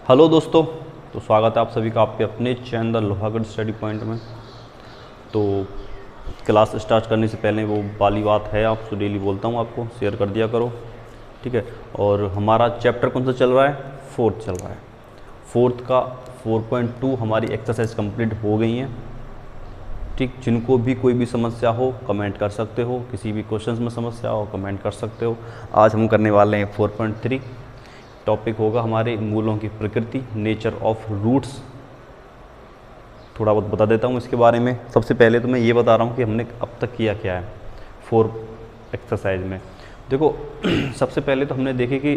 Hello दोस्तों, तो स्वागत है आप सभी का आपके अपने चैनल लोहागढ़ स्टडी पॉइंट में। तो क्लास स्टार्ट करने से पहले वो वाली बात है, आपसे डेली बोलता हूँ, आपको शेयर कर दिया करो, ठीक है। और हमारा चैप्टर कौन सा चल रहा है? फोर्थ चल रहा है। फोर्थ का 4.2 हमारी एक्सरसाइज कंप्लीट हो गई हैं, ठीक। जिनको भी कोई भी समस्या हो कमेंट कर सकते हो, किसी भी क्वेश्चंस में समस्या हो कमेंट कर सकते हो। आज हम करने वाले हैं 4.3। टॉपिक होगा हमारे मूलों की प्रकृति, नेचर ऑफ रूट्स। थोड़ा बहुत बता देता हूँ इसके बारे में। सबसे पहले तो मैं ये बता रहा हूँ कि हमने अब तक किया क्या है 4 एक्सरसाइज में। देखो सबसे पहले तो हमने देखे कि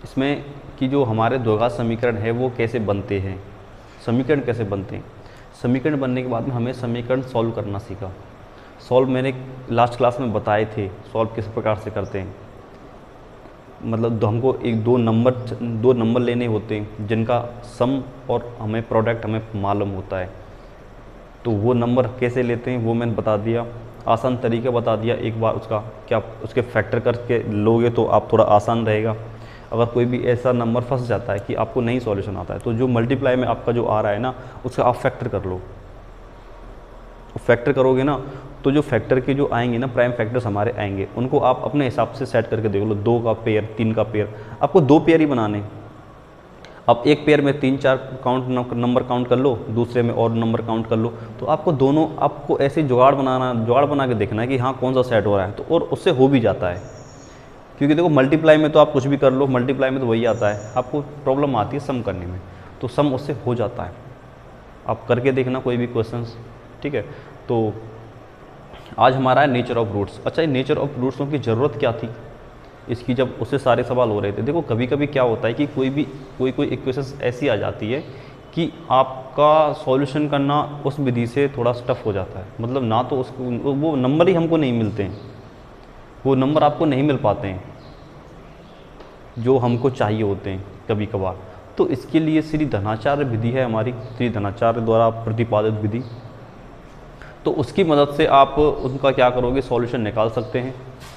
इसमें कि जो हमारे द्विघात समीकरण है वो कैसे बनते हैं, समीकरण कैसे बनते हैं। समीकरण बनने के बाद में हमें समीकरण सॉल्व करना सीखा। सॉल्व मैंने लास्ट क्लास में बताए थे, सॉल्व किस प्रकार से करते हैं। मतलब हमको दो नंबर लेने होते हैं जिनका सम और हमें प्रोडक्ट हमें मालूम होता है। तो वो नंबर कैसे लेते हैं वो मैंने बता दिया, आसान तरीका बता दिया। एक बार उसका क्या उसके फैक्टर करके लोगे तो आप थोड़ा आसान रहेगा। अगर कोई भी ऐसा नंबर फंस जाता है कि आपको नहीं सॉल्यूशन आता है तो जो मल्टीप्लाई में आपका जो आ रहा है ना उसका आप फैक्टर कर लो। फैक्टर करोगे ना तो जो फैक्टर के जो आएंगे ना प्राइम फैक्टर्स हमारे आएंगे, उनको आप अपने हिसाब से सेट करके देख लो। 2 का पेयर, 3 का पेयर, आपको 2 पेयर ही बनाने। आप एक पेयर में 3-4 नंबर काउंट कर लो, दूसरे में और नंबर काउंट कर लो। तो आपको दोनों आपको ऐसे जुगाड़ बना के देखना है कि हाँ कौन सा सेट हो रहा है, तो और उससे हो भी जाता है। क्योंकि देखो मल्टीप्लाई में तो आप कुछ भी कर लो, मल्टीप्लाई में तो वही आता है। आपको प्रॉब्लम आती है सम करने में, तो सम उससे हो जाता है। आप करके देखना कोई भी क्वेश्चंस, ठीक है। तो आज हमारा है नेचर ऑफ रूट्स। अच्छा, ये नेचर ऑफ रूट्सों की ज़रूरत क्या थी इसकी, जब उससे सारे सवाल हो रहे थे। देखो कभी कभी क्या होता है कि कोई इक्वेशन ऐसी आ जाती है कि आपका सॉल्यूशन करना उस विधि से थोड़ा टफ हो जाता है। मतलब ना तो उसको वो नंबर ही हमको नहीं मिलते हैं, वो नंबर आपको नहीं मिल पाते हैं जो हमको चाहिए होते हैं कभी कभार। तो इसके लिए श्री धनाचार्य विधि है हमारी, श्री धनाचार्य द्वारा प्रतिपादित विधि। तो उसकी मदद से आप उनका क्या करोगे, सॉल्यूशन निकाल सकते हैं।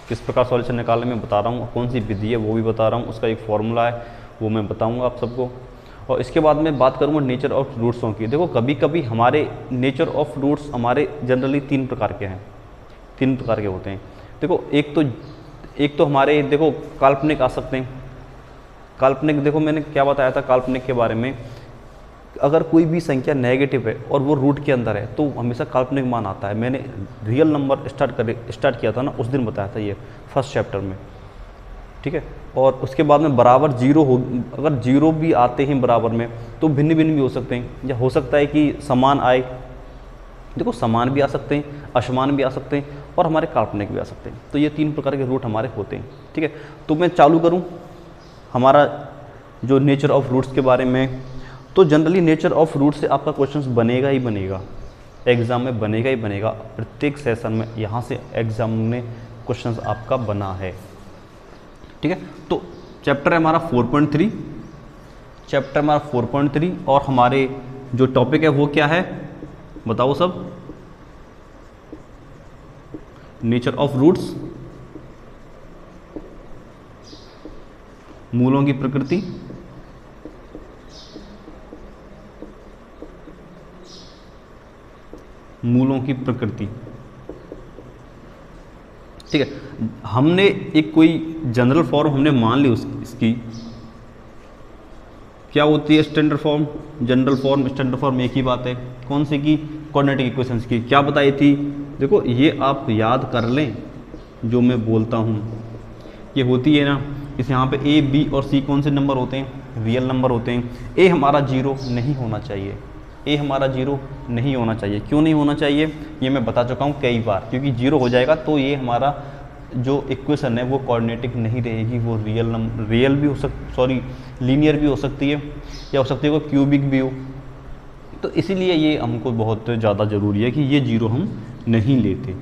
किस प्रकार सॉल्यूशन निकालने में बता रहा हूँ, कौन सी विधि है वो भी बता रहा हूँ, उसका एक फॉर्मूला है वो मैं बताऊँगा आप सबको। और इसके बाद में बात करूँगा नेचर ऑफ रूट्सों की। देखो कभी कभी हमारे नेचर ऑफ रूट्स हमारे जनरली 3 प्रकार के हैं, 3 प्रकार के होते हैं। देखो एक तो हमारे देखो काल्पनिक आ सकते हैं। काल्पनिक देखो मैंने क्या बताया था काल्पनिक के बारे में, अगर कोई भी संख्या नेगेटिव है और वो रूट के अंदर है तो हमेशा काल्पनिक मान आता है। मैंने रियल नंबर स्टार्ट किया था ना उस दिन बताया था ये फर्स्ट चैप्टर में, ठीक है। और उसके बाद में बराबर जीरो हो, अगर जीरो भी आते हैं बराबर में तो भिन्न भिन्न भी हो सकते हैं, या हो सकता है कि समान आए। देखो समान भी आ सकते हैं, असमान भी आ सकते हैं और हमारे काल्पनिक भी आ सकते हैं। तो ये 3 प्रकार के रूट हमारे होते हैं, ठीक है। तो मैं चालू करूँ हमारा जो नेचर ऑफ रूट्स के बारे में। तो जनरली नेचर ऑफ रूट से आपका क्वेश्चंस बनेगा ही बनेगा, एग्ज़ाम में बनेगा ही बनेगा। प्रत्येक सेशन में यहाँ से एग्ज़ाम में क्वेश्चंस आपका बना है, ठीक है। तो चैप्टर है हमारा 4.3, चैप्टर हमारा 4.3 और हमारे जो टॉपिक है वो क्या है बताओ सब? नेचर ऑफ रूट्स, मूलों की प्रकृति, मूलों की प्रकृति, ठीक है। हमने एक कोई जनरल फॉर्म हमने मान ली इसकी क्या होती है standard form, general form, standard form एक ही बात है। कौन सी की? क्वाड्रेटिक इक्वेशंस की। क्या बताई थी? देखो ये आप याद कर लें जो मैं बोलता हूँ, ये होती है ना, इस यहाँ पे ए बी और सी कौन से नंबर होते हैं? रियल नंबर होते हैं। ए हमारा 0 नहीं होना चाहिए, ए हमारा 0 नहीं होना चाहिए। क्यों नहीं होना चाहिए ये मैं बता चुका हूँ कई बार, क्योंकि 0 हो जाएगा तो ये हमारा जो इक्वेशन है वो कोऑर्डिनेटिक नहीं रहेगी, वो रियल भी हो लीनियर भी हो सकती है, या हो सकती है कोई क्यूबिक भी हो। तो इसीलिए ये हमको बहुत ज़्यादा ज़रूरी है कि ये 0 हम नहीं लेते।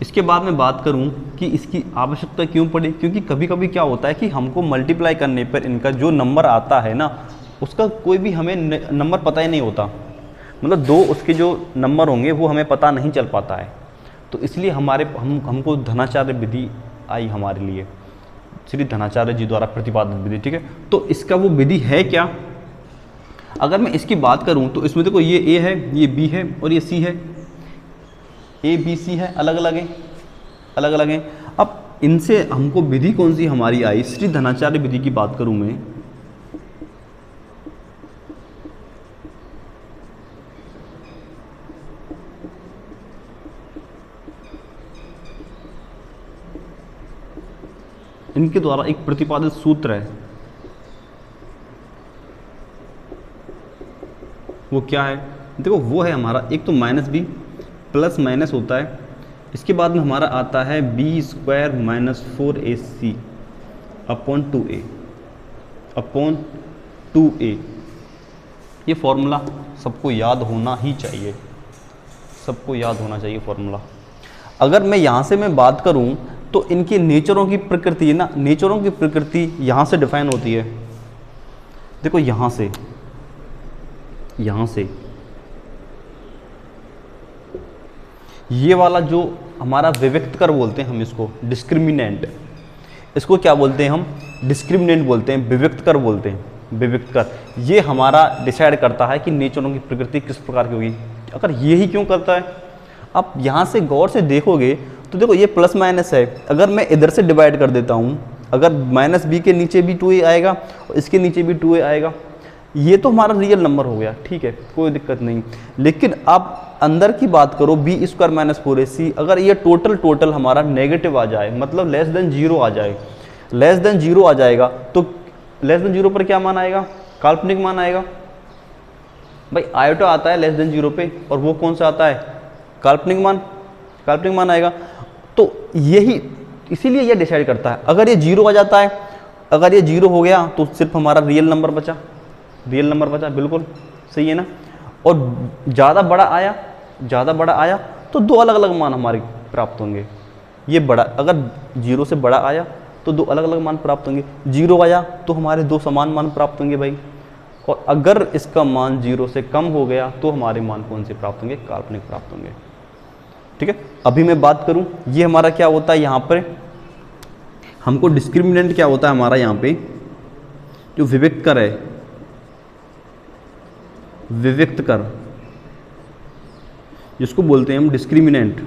इसके बाद मैं बात करूं कि इसकी आवश्यकता क्यों पड़ी, क्योंकि कभी कभी क्या होता है कि हमको मल्टीप्लाई करने पर इनका जो नंबर आता है ना उसका कोई भी हमें नंबर पता ही नहीं होता। मतलब 2 उसके जो नंबर होंगे वो हमें पता नहीं चल पाता है। तो इसलिए हमको धनाचार्य विधि आई हमारे लिए, श्री धनाचार्य जी द्वारा प्रतिपादित विधि, ठीक है। तो इसका वो विधि है क्या, अगर मैं इसकी बात करूं तो इसमें देखो ये ए है, ये बी है और ये सी है, ए बी सी है, अलग अलग है, अलग अलग है। अब इनसे हमको विधि कौन सी हमारी आई, श्री धनाचार्य विधि की बात करूं मैं, इनके द्वारा एक प्रतिपादित सूत्र है, वो क्या है, देखो वो है हमारा, एक तो माइनस बी प्लस माइनस होता है, इसके बाद में हमारा आता है b square minus 4ac upon 2a upon 2a। ये फॉर्मूला सबको याद होना ही चाहिए, सबको याद होना चाहिए फॉर्मूला। अगर मैं यहाँ से मैं बात करूँ तो इनकी नेचरों की प्रकृति है ना, नेचरों की प्रकृति यहाँ से डिफाइन होती है, देखो यहाँ से ये वाला जो हमारा विविक्त कर बोलते हैं हम इसको, डिस्क्रिमिनेंट, इसको क्या बोलते हैं हम, डिस्क्रिमिनेंट बोलते हैं, विविक्त कर बोलते हैं, विविक्त कर। ये हमारा डिसाइड करता है कि नेचरों की प्रकृति किस प्रकार की होगी। अगर ये ही क्यों करता है, आप यहाँ से गौर से देखोगे तो देखो ये प्लस माइनस है, अगर मैं इधर से डिवाइड कर देता हूँ, अगर माइनस बी के नीचे भी 2a आएगा और इसके नीचे भी 2a आएगा, ये तो हमारा रियल नंबर हो गया, ठीक है, कोई दिक्कत नहीं। लेकिन आप अंदर की बात करो बी स्क्वायर माइनस 4ac, अगर ये टोटल हमारा नेगेटिव आ जाए, मतलब लेस देन जीरो आ जाए, लेस देन जीरो आ जाएगा, तो लेस देन जीरो पर क्या मान आएगा, काल्पनिक मान आएगा। भाई आयोटा आता है लेस देन जीरो पे, और वो कौन सा आता है, काल्पनिक मान, काल्पनिक मान आएगा। तो यही इसीलिए ये डिसाइड करता है। अगर ये जीरो आ जाता है, अगर ये जीरो हो गया तो सिर्फ हमारा रियल नंबर बचा, रियल नंबर बचा, बिल्कुल सही है ना। और ज़्यादा बड़ा आया तो दो अलग अलग मान हमारे प्राप्त होंगे। ये बड़ा, अगर जीरो से बड़ा आया तो दो अलग अलग मान प्राप्त होंगे, जीरो आया तो हमारे दो समान मान प्राप्त होंगे भाई। और अगर इसका मान जीरो से कम हो गया तो हमारे मान कौन से प्राप्त होंगे, काल्पनिक प्राप्त होंगे, ठीक है। अभी मैं बात करूं, ये हमारा क्या होता है, यहाँ पर हमको डिस्क्रिमिनेंट क्या होता है हमारा, यहाँ पे जो विविक्त कर है, विविक्त कर जिसको बोलते हैं हम डिस्क्रिमिनेंट,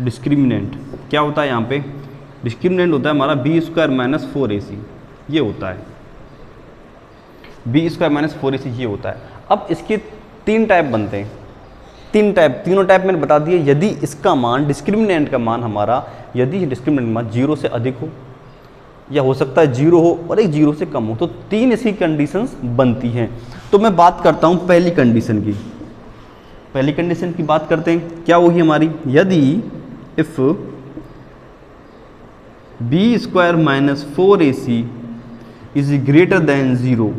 डिस्क्रिमिनेंट क्या होता है यहाँ पे, डिस्क्रिमिनेंट होता है हमारा बी स्क्वायर माइनस 4ac, ये होता है बी स्क्वायर माइनस 4ac, ये होता है। अब इसके तीन टाइप बनते हैं, तीनों टाइप मैंने बता दिए। यदि इसका मान, डिस्क्रिमिनेंट का मान हमारा, यदि डिस्क्रिमिनेंट मान जीरो से अधिक हो, या हो सकता है जीरो हो और एक जीरो से कम हो, तो तीन ऐसी कंडीशंस बनती हैं। तो मैं बात करता हूं पहली कंडीशन की, पहली कंडीशन की बात करते हैं, क्या होगी हमारी, यदि if b square minus 4ac is greater than zero,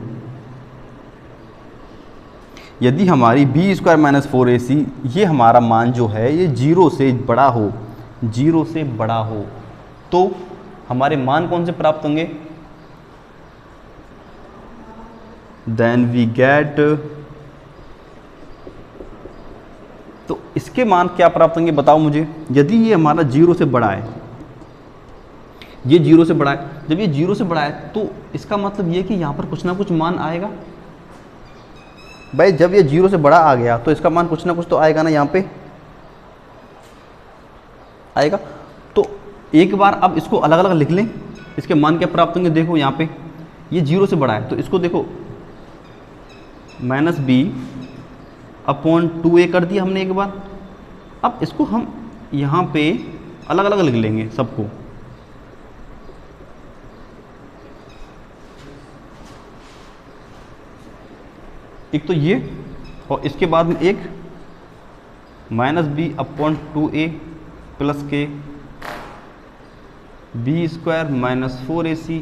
यदि हमारी बी स्क्वायर माइनस 4ac ये हमारा मान जो है ये जीरो से बड़ा हो, जीरो से बड़ा हो, तो हमारे मान कौन से प्राप्त होंगे, देन वी गेट, तो इसके मान क्या प्राप्त होंगे बताओ मुझे। यदि ये हमारा जीरो से बड़ा है, ये जीरो से बड़ा है, जब ये जीरो से बड़ा है तो इसका मतलब ये कि यहाँ पर कुछ ना कुछ मान आएगा। भाई जब ये जीरो से बड़ा आ गया तो इसका मान कुछ ना कुछ तो आएगा ना, यहाँ पे आएगा। तो एक बार अब इसको अलग अलग लिख लें, इसके मान क्या प्राप्त होंगे, देखो यहाँ पे ये जीरो से बड़ा है तो इसको देखो माइनस बी अपॉन 2a कर दिया हमने एक बार। अब इसको हम यहाँ पे अलग अलग लिख लेंगे सबको, एक तो ये और इसके बाद में एक minus B upon 2a plus के B square minus 4ac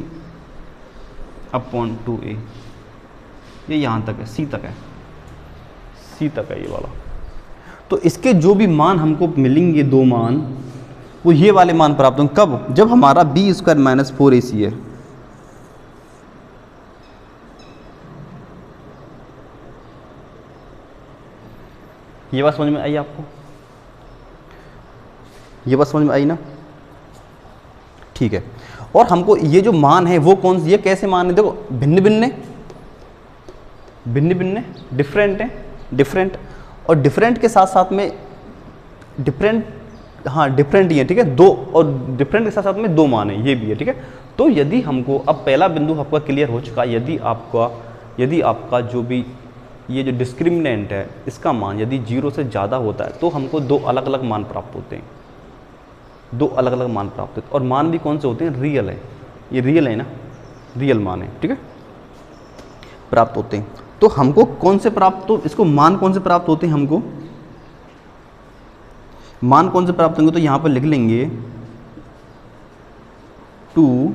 upon 2a, ये यहाँ तक है, सी तक है, सी तक है ये वाला। तो इसके जो भी मान हमको मिलेंगे, दो मान, वो ये वाले मान प्राप्त होंगे कब, जब हमारा बी स्क्वायर माइनस 4ac है। ये बात समझ में आई आपको। ये बात समझ में आई ना? ठीक है। और हमको ये जो मान है वो कौन ये कैसे मान है, देखो भिन्न भिन्न भिन्न भिन्न डिफरेंट है, डिफरेंट, और डिफरेंट के साथ साथ में डिफरेंट, हाँ डिफरेंट ही है, ठीक है, दो, और डिफरेंट के साथ साथ में दो मान है, ये भी है, ठीक है। तो यदि हमको अब पहला बिंदु आपका क्लियर हो चुका, यदि आपका जो भी ये जो डिस्क्रिमिनेंट है इसका मान यदि 0 से ज़्यादा होता है तो हमको दो अलग अलग मान प्राप्त होते हैं, दो अलग अलग मान प्राप्त होते हैं, और मान भी कौन से होते हैं, रियल है, ये रियल है ना, रियल मान है, ठीक है, प्राप्त होते हैं। तो हमको कौन से प्राप्त, तो इसको मान कौन से प्राप्त होते हैं, हमको मान कौन से प्राप्त होंगे, तो यहां पर लिख लेंगे 2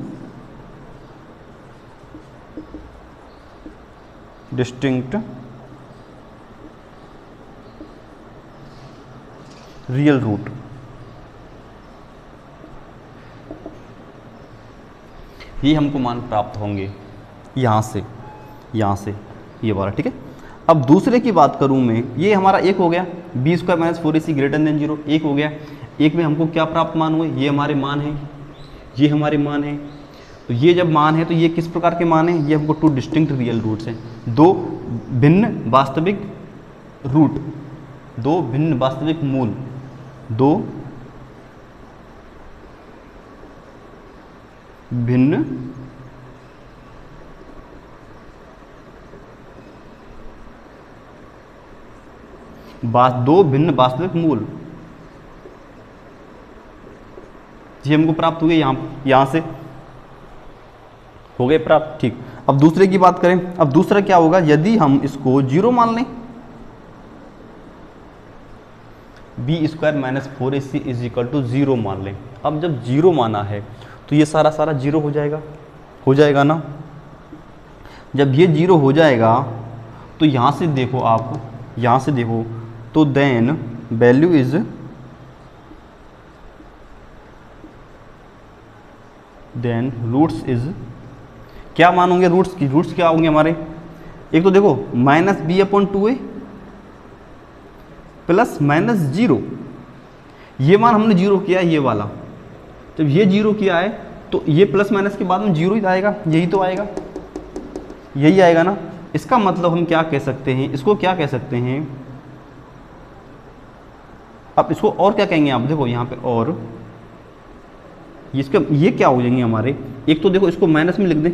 डिस्टिंक्ट रियल रूट। ये हमको मान प्राप्त होंगे यहां से ये वाला, ठीक है। अब दूसरे की बात करूं मैं, ये हमारा एक हो गया, b square minus 4ac greater than 0, एक हो गया। एक में हमको क्या प्राप्त मान हुए, ये हमारे मान हैं, ये हमारे मान हैं। तो ये जब मान है तो ये किस प्रकार के मान हैं, ये हमको 2 डिस्टिंक्ट रियल रूट्स हैं, दो भिन्न वास्तविक रूट, दो भिन्न वास्तविक मूल, दो भिन्न दो भिन्न वास्तविक मूल, ये हमको प्राप्त हुए यहां से हो गए प्राप्त, ठीक। अब दूसरे की बात करें, अब दूसरा क्या होगा, यदि हम इसको 0 मान लें, b square minus 4ac is equal to 0 मान लें। अब जब 0 माना है तो ये सारा 0 हो जाएगा ना। जब ये 0 हो जाएगा तो यहां से देखो आप, यहां से देखो तो then value is then roots is, क्या मान होंगे रूट्स की, रूट्स क्या होंगे हमारे, एक तो देखो minus B upon 2a plus minus 0, ये मान हमने 0 किया ये वाला, जब ये 0 किया है तो ये प्लस माइनस के बाद में 0 ही आएगा, यही तो आएगा, यही आएगा ना। इसका मतलब हम क्या कह सकते हैं, इसको क्या कह सकते हैं, अब इसको और क्या कहेंगे आप, देखो यहाँ पे और इसका ये क्या हो जाएंगे हमारे, एक तो देखो इसको माइनस में लिख दें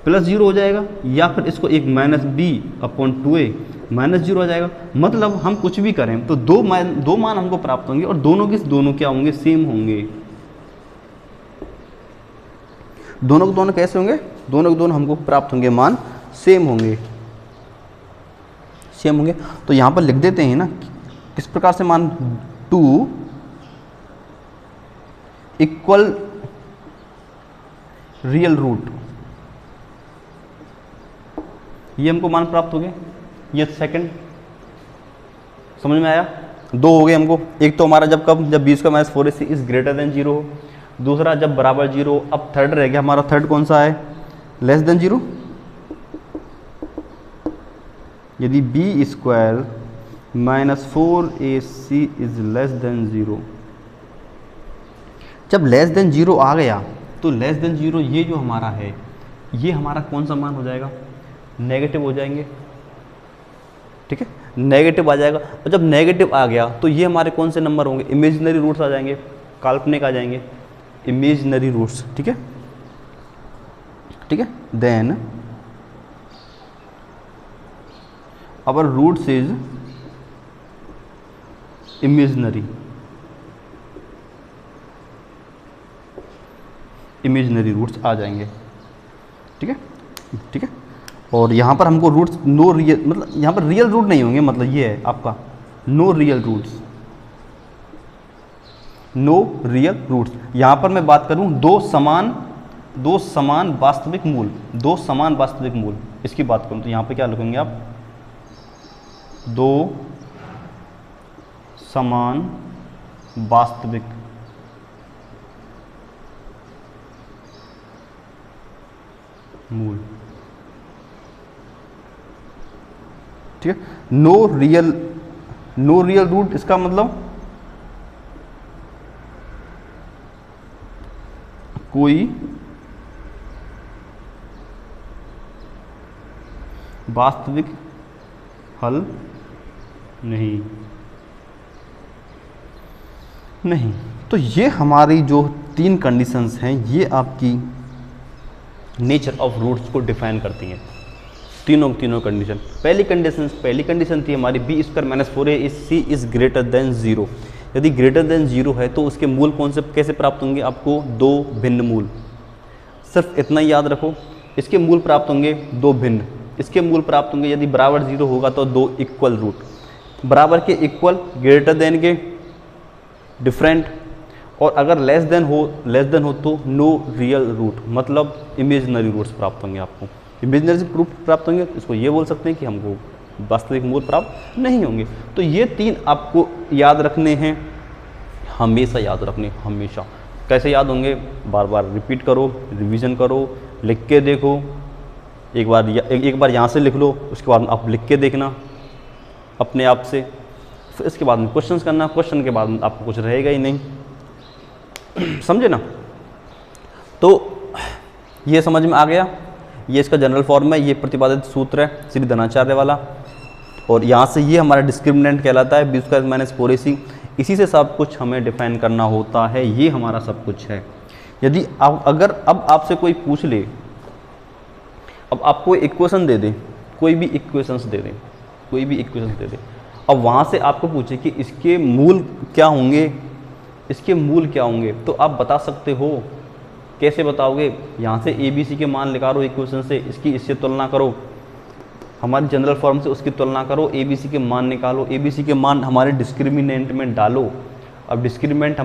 प्लस 0 हो जाएगा, या फिर इसको एक minus B upon 2a minus 0 हो जाएगा। मतलब हम कुछ भी करें तो दो मान हमको प्राप्त होंगे, और दोनों के दोनों क्या होंगे, सेम होंगे। दोनों के दोनों कैसे होंगे, दोनों के दोनों हमको प्राप्त होंगे मान सेम होंगे, सेम होंगे। तो यहां पर लिख देते हैं ना किस प्रकार से मान, 2 इक्वल रियल रूट, ये हमको मान प्राप्त हो गए। ये सेकंड समझ में आया, दो हो गए हमको, एक तो हमारा जब कब, जब 20 का minus 4ac is greater than 0 हो, दूसरा जब बराबर 0। अब थर्ड रह गया हमारा, थर्ड कौन सा है, लेस देन 0, यदि b square minus 4ac is less than 0। जब लेस देन 0 आ गया तो लेस देन 0 ये जो हमारा है, ये हमारा कौन सा मान हो जाएगा, नेगेटिव हो जाएंगे, ठीक है, नेगेटिव आ जाएगा। और जब नेगेटिव आ गया तो ये हमारे कौन से नंबर होंगे, इमेजिनरी रूट्स आ जाएंगे, काल्पनिक आ जाएंगे, इमेजिनरी रूट्स, ठीक है, ठीक है। Then our roots is imaginary, imaginary roots आ जाएंगे, ठीक है, ठीक है। और यहाँ पर हमको रूट्स नो रियल, मतलब यहाँ पर रियल रूट नहीं होंगे, मतलब ये है आपका no real roots, no real roots. यहाँ पर मैं बात करूँ दो समान वास्तविक मूल, दो समान वास्तविक मूल, इसकी बात करूँ तो यहाँ पे क्या लिखेंगे आप, दो समान वास्तविक मूल, ठीक है। नो रियल रूट, इसका मतलब कोई वास्तविक हल नहीं। तो ये हमारी जो 3 कंडीशंस हैं ये आपकी नेचर ऑफ रूट्स को डिफाइन करती हैं, तीनों कंडीशन। पहली कंडीशन थी हमारी b² - 4a is c is greater than 0। यदि ग्रेटर देन 0 है तो उसके मूल कौन से कैसे प्राप्त होंगे? आपको 2 भिन्न मूल, सिर्फ इतना ही याद रखो। इसके मूल प्राप्त होंगे 2 भिन्न, इसके मूल प्राप्त होंगे यदि बराबर 0 होगा तो 2 इक्वल रूट, बराबर के इक्वल, ग्रेटर देन के डिफरेंट, और अगर लेस देन हो तो नो रियल रूट, मतलब इमेजिनरी रूट्स प्राप्त होंगे। आपको इमेजिनरी रूट प्राप्त होंगे तो इसको ये बोल सकते हैं कि हमको वास्तविक मूल प्राप्त नहीं होंगे। तो ये 3 आपको याद रखने हैं, हमेशा याद रखने, हमेशा। कैसे याद होंगे? बार बार रिपीट करो, रिवीजन करो, लिख के देखो। एक बार यहाँ से लिख लो, उसके बाद आप लिख के देखना अपने आप से, फिर इसके बाद में क्वेश्चंस करना। क्वेश्चन के बाद में आपको कुछ रहेगा ही नहीं, समझे ना? तो ये समझ में आ गया, ये इसका जनरल फॉर्म है, ये प्रतिपादित सूत्र है श्री धनाचार्य वाला, और यहाँ से ये हमारा डिस्क्रिमिनेंट कहलाता है b² - 4ac। इसी से सब कुछ हमें डिफाइन करना होता है, ये हमारा सब कुछ है। यदि अगर अब आपसे कोई पूछ ले, अब आपको इक्वेशन दे दे, कोई भी इक्वेशंस दे दे, अब वहाँ से आपको पूछे कि इसके मूल क्या होंगे, तो आप बता सकते हो। कैसे बताओगे? यहाँ से ABC के मान निकालो इक्वेशन से, इससे तुलना करो, हमारी जनरल फॉर्म से उसकी तुलना करो, ABC के मान निकालो, ABC के मान हमारे डिस्क्रिमिनेंट में डालो। अब डिस्क्रिमिनेंट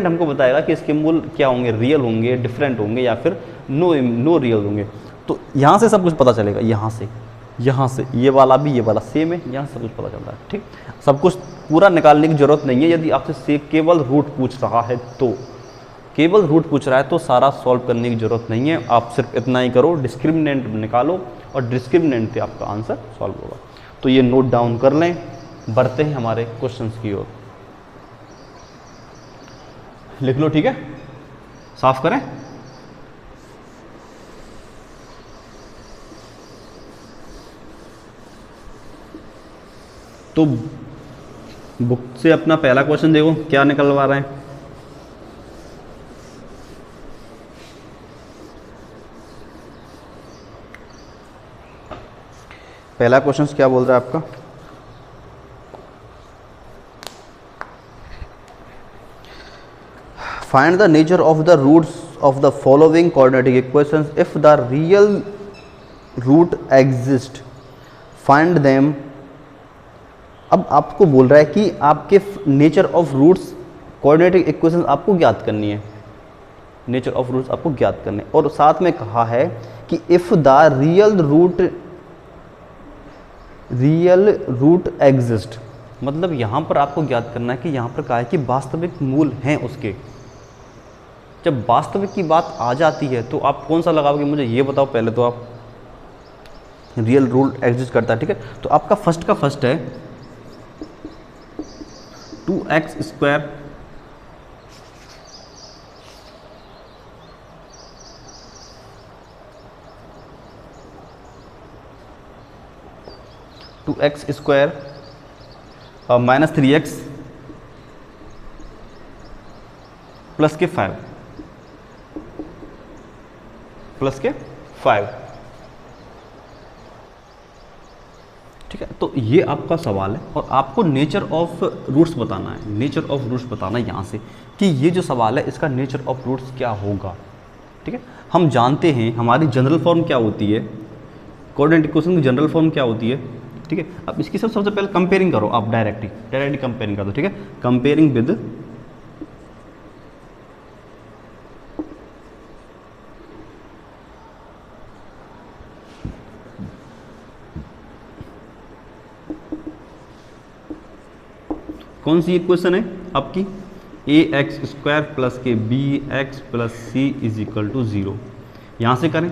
हमको बताएगा कि इसके मूल क्या होंगे, रियल होंगे, डिफरेंट होंगे, या फिर नो रियल होंगे। तो यहाँ से सब कुछ पता चलेगा, यहाँ से ये वाला भी ये वाला सेम है, यहाँ सब कुछ पता चलता है। ठीक, सब कुछ पूरा निकालने की जरूरत नहीं है। यदि आपसे केवल रूट पूछ रहा है तो सारा सॉल्व करने की जरूरत नहीं है। आप सिर्फ इतना ही करो, डिस्क्रिमिनेंट निकालो और डिस्क्रिमिनेंट से आपका आंसर सॉल्व होगा। तो ये नोट डाउन कर लें, बढ़ते हैं हमारे क्वेश्चंस की ओर। लिख लो, ठीक है, साफ करें। तो बुक से अपना पहला क्वेश्चन देखो क्या निकलवा रहे हैं। पहला क्वेश्चन क्या बोल रहा है आपका? Find the nature of the roots of the following quadratic equations if the real root exist, find them. अब आपको बोल रहा है कि आपके nature of roots quadratic equations आपको ज्ञात करनी है, नेचर ऑफ रूट्स आपको ज्ञात करने, और साथ में कहा है कि if the real root exist, मतलब यहाँ पर आपको ज्ञात करना है कि यहाँ पर कहा है कि वास्तविक मूल हैं उसके। जब वास्तविक की बात आ जाती है तो आप कौन सा लगाओगे, मुझे ये बताओ पहले। तो आप रियल रूट एग्जिस्ट करता है, ठीक है। तो आपका फर्स्ट है 2x² माइनस 3x प्लस के 5 ठीक है। तो ये आपका सवाल है और आपको नेचर ऑफ रूट्स बताना है, यहाँ से कि ये जो सवाल है इसका नेचर ऑफ रूट्स क्या होगा, ठीक है। हम जानते हैं हमारी जनरल फॉर्म क्या होती है, कोऑर्डिनेट इक्वेशन की जनरल फॉर्म क्या होती है, ठीक है। अब इसकी सबसे पहले कंपेयरिंग करो आप, डायरेक्टली कंपेयरिंग कर दो, ठीक है। कंपेयरिंग विद कौन सी इक्वेशन है आपकी, ax² प्लस के bx plus c is equal to 0। यहाँ से करें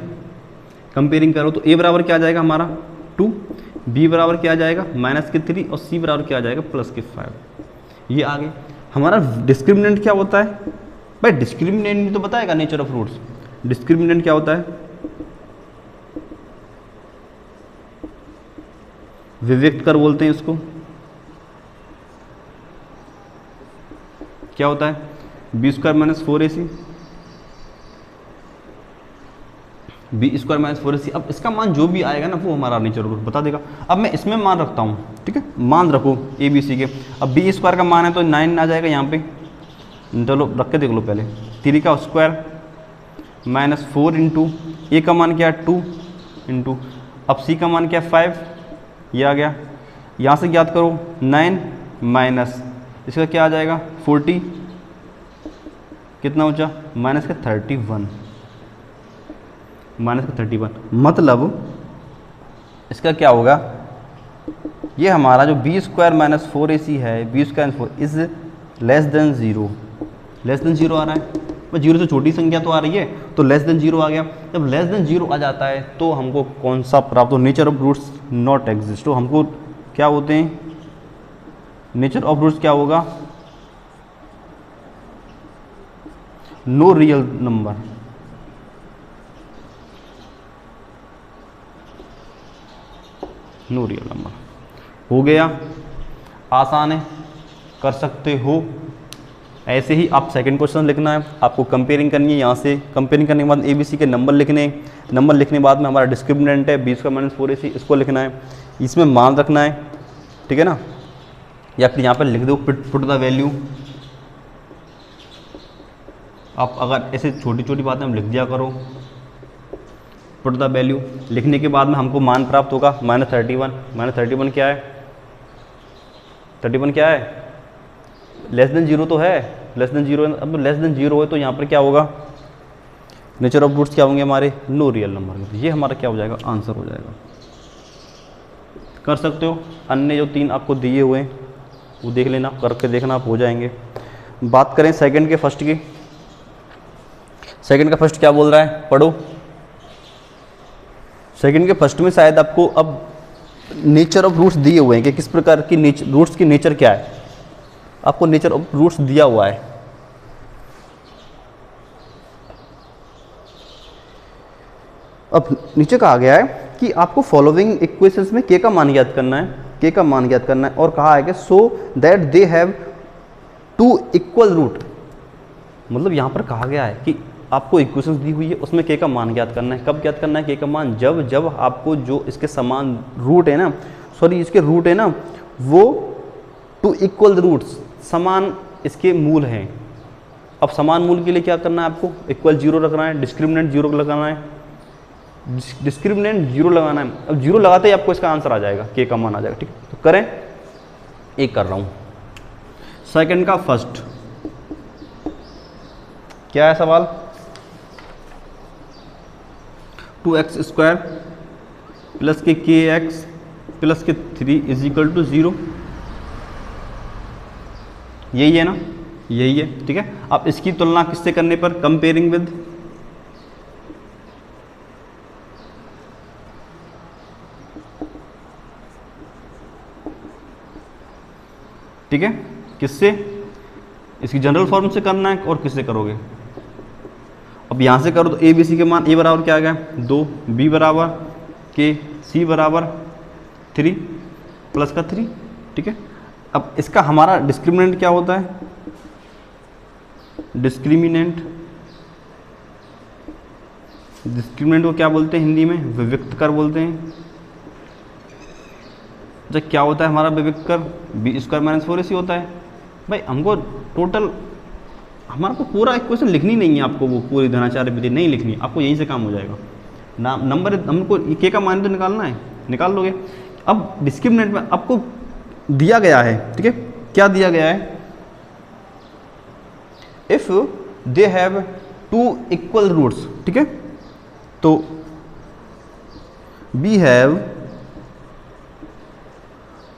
कंपेयरिंग करो तो a बराबर क्या आ जाएगा हमारा 2, b बराबर क्या आ जाएगा -3 और c बराबर क्या आ जाएगा +5। ये आगे हमारा डिस्क्रिमिनेंट क्या होता है, भाई डिस्क्रिमिनेंट भी तो बताएगा नेचर ऑफ रूट्स। डिस्क्रिमिनेंट क्या होता है? विविक्त कर बोलते हैं इसको। क्या होता है? B square minus 4ac, b square minus 4ac। अब इसका मान जो भी आएगा ना वो हमारा नेचर रूट बता देगा। अब मैं इसमें मान रखता हूँ, ठीक है, मान रखो ए बी सी के। अब बी स्क्वायर का मान है तो 9 आ जाएगा यहाँ पे, चलो रख के देख लो पहले। 3 का स्क्वायर माइनस 4 इंटू ए का मान क्या है 2 इंटू, अब सी का मान क्या है 5, ये आ गया। यहाँ से याद करो 9 माइनस इसका क्या आ जाएगा 40, कितना ऊंचा माइनस का 31, माइनस का 31। मतलब इसका क्या होगा, ये हमारा जो बी स्क्वायर माइनस 4ac है, b square 4 is less than 0, less than 0 आ रहा है। बस 0 से छोटी संख्या तो आ रही है, तो लेस देन 0 आ गया। जब लेस देन 0 आ जाता है तो हमको कौन सा प्राप्त हो? Nature of roots not exist. तो हमको क्या होते हैं? नेचर ऑफ रूट्स क्या होगा? No real number. No real number हो गया, आसान है, कर सकते हो। ऐसे ही आप सेकंड क्वेश्चन लिखना है, आपको कंपेयरिंग करनी है। यहाँ से कंपेयरिंग करने के बाद ABC के नंबर लिखने हैं, नंबर लिखने के बाद में हमारा डिस्क्रिमिनेंट है बी स्क्वायर माइनस 4ac, इसको लिखना है, इसमें मान रखना है, ठीक है ना। या फिर यहाँ पर लिख दो पुट द वैल्यू। आप अगर ऐसे छोटी छोटी बातें हम लिख दिया करो, पुट द वैल्यू लिखने के बाद में हमको मान प्राप्त होगा -31। -31 क्या है? 31 क्या है? लेस देन 0 तो है, लेस देन 0। अब लेस देन 0 है तो यहाँ पर क्या होगा? नेचर ऑफ रूट्स क्या होंगे हमारे? No real number. ये हमारा क्या हो जाएगा? आंसर हो जाएगा। कर सकते हो। अन्य जो 3 आपको दिए हुए हैं वो देख लेना, करके देखना, आप हो जाएंगे। बात करें सेकंड के फर्स्ट की। सेकंड का फर्स्ट क्या बोल रहा है, पढ़ो। सेकंड के फर्स्ट में शायद आपको अब नेचर ऑफ रूट्स दिए हुए हैं कि किस प्रकार की रूट्स की नेचर क्या है, आपको नेचर ऑफ रूट्स दिया हुआ है। अब नीचे कहा गया है कि आपको फॉलोइंग इक्वेशंस में के का मान ज्ञात करना है, के का मान ज्ञात करना है, और कहा है कि so that they have 2 equal root. मतलब यहाँ पर कहा गया है कि आपको इक्वेशंस दी हुई है, उसमें के का मान ज्ञात करना है। कब ज्ञात करना है के का मान? जब आपको जो इसके समान रूट है ना, सॉरी इसके रूट है ना, वो 2 इक्वल रूट्स, समान इसके मूल हैं। अब समान मूल के लिए क्या करना है आपको? इक्वल 0 रखना है, डिस्क्रिमिनेंट 0 लगाना है, डिस्क्रिमिनेंट 0 लगाना है। अब 0 लगाते ही आपको इसका आंसर आ जाएगा, के का मान आ जाएगा। ठीक है, तो करें। एक कर रहा हूँ। सेकंड का फर्स्ट क्या है सवाल? 2x स्क्वायर प्लस के kx प्लस के 3 इज इक्वल टू 0। यही है ना, यही है। ठीक है, अब इसकी तुलना किससे करने पर? कंपेयरिंग विद, ठीक है, किससे? इसकी जनरल फॉर्म से करना है, और किससे करोगे? अब यहाँ से करो तो ए बी सी के मान, ए बराबर क्या आ गया 2, बी बराबर के, सी बराबर 3 प्लस का 3। ठीक है, अब इसका हमारा डिस्क्रिमिनेंट क्या होता है? डिस्क्रिमिनेंट को क्या बोलते हैं हिंदी में? विविक्त कर बोलते हैं। जब क्या होता है हमारा विविक्त कर? बी स्क्वायर माइनस 4ac होता है। भाई हमको टोटल, हमारे को पूरा इक्वेशन लिखनी नहीं है, आपको वो पूरी धनाचार्य विधि नहीं लिखनी है, आपको यहीं से काम हो जाएगा। नंबर हमको के का मान तो निकालना है, निकाल लोगे। अब डिस्क्रिमिनेंट में आपको दिया गया है, ठीक है, क्या दिया गया है? If they have 2 equal roots, ठीक है, तो वी हैव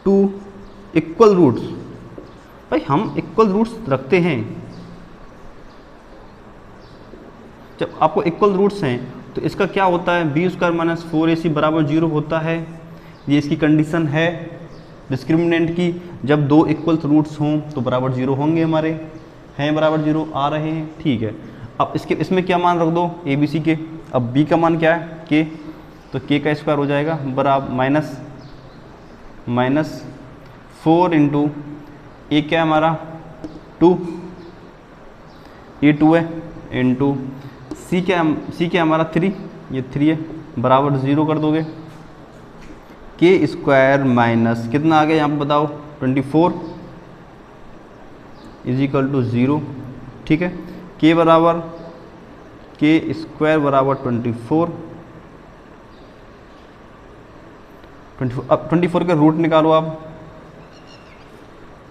2 इक्वल रूट्स। भाई हम इक्वल रूट्स रखते हैं। जब आपको इक्वल रूट्स हैं तो इसका क्या होता है? बी स्क्वायर माइनस 4ac बराबर 0 होता है। ये इसकी कंडीशन है डिस्क्रिमिनेंट की। जब 2 इक्वल रूट्स हों तो बराबर 0 होंगे हमारे, हैं बराबर 0 आ रहे हैं, ठीक है। अब इसमें क्या मान रख दो ए बी सी के। अब बी का मान क्या है के, तो के का स्क्वायर हो जाएगा बराबर माइनस 4 इंटू ए क्या है हमारा 2, ये 2 है, इंटू सी क्या हमारा 3, ये 3 है, बराबर 0 कर दोगे। के स्क्वायर माइनस कितना आ गया यहाँ पर बताओ 24 इज इक्वल टू 0, ठीक है। के स्क्वायर बराबर 24। अब 24 के रूट निकालो, आप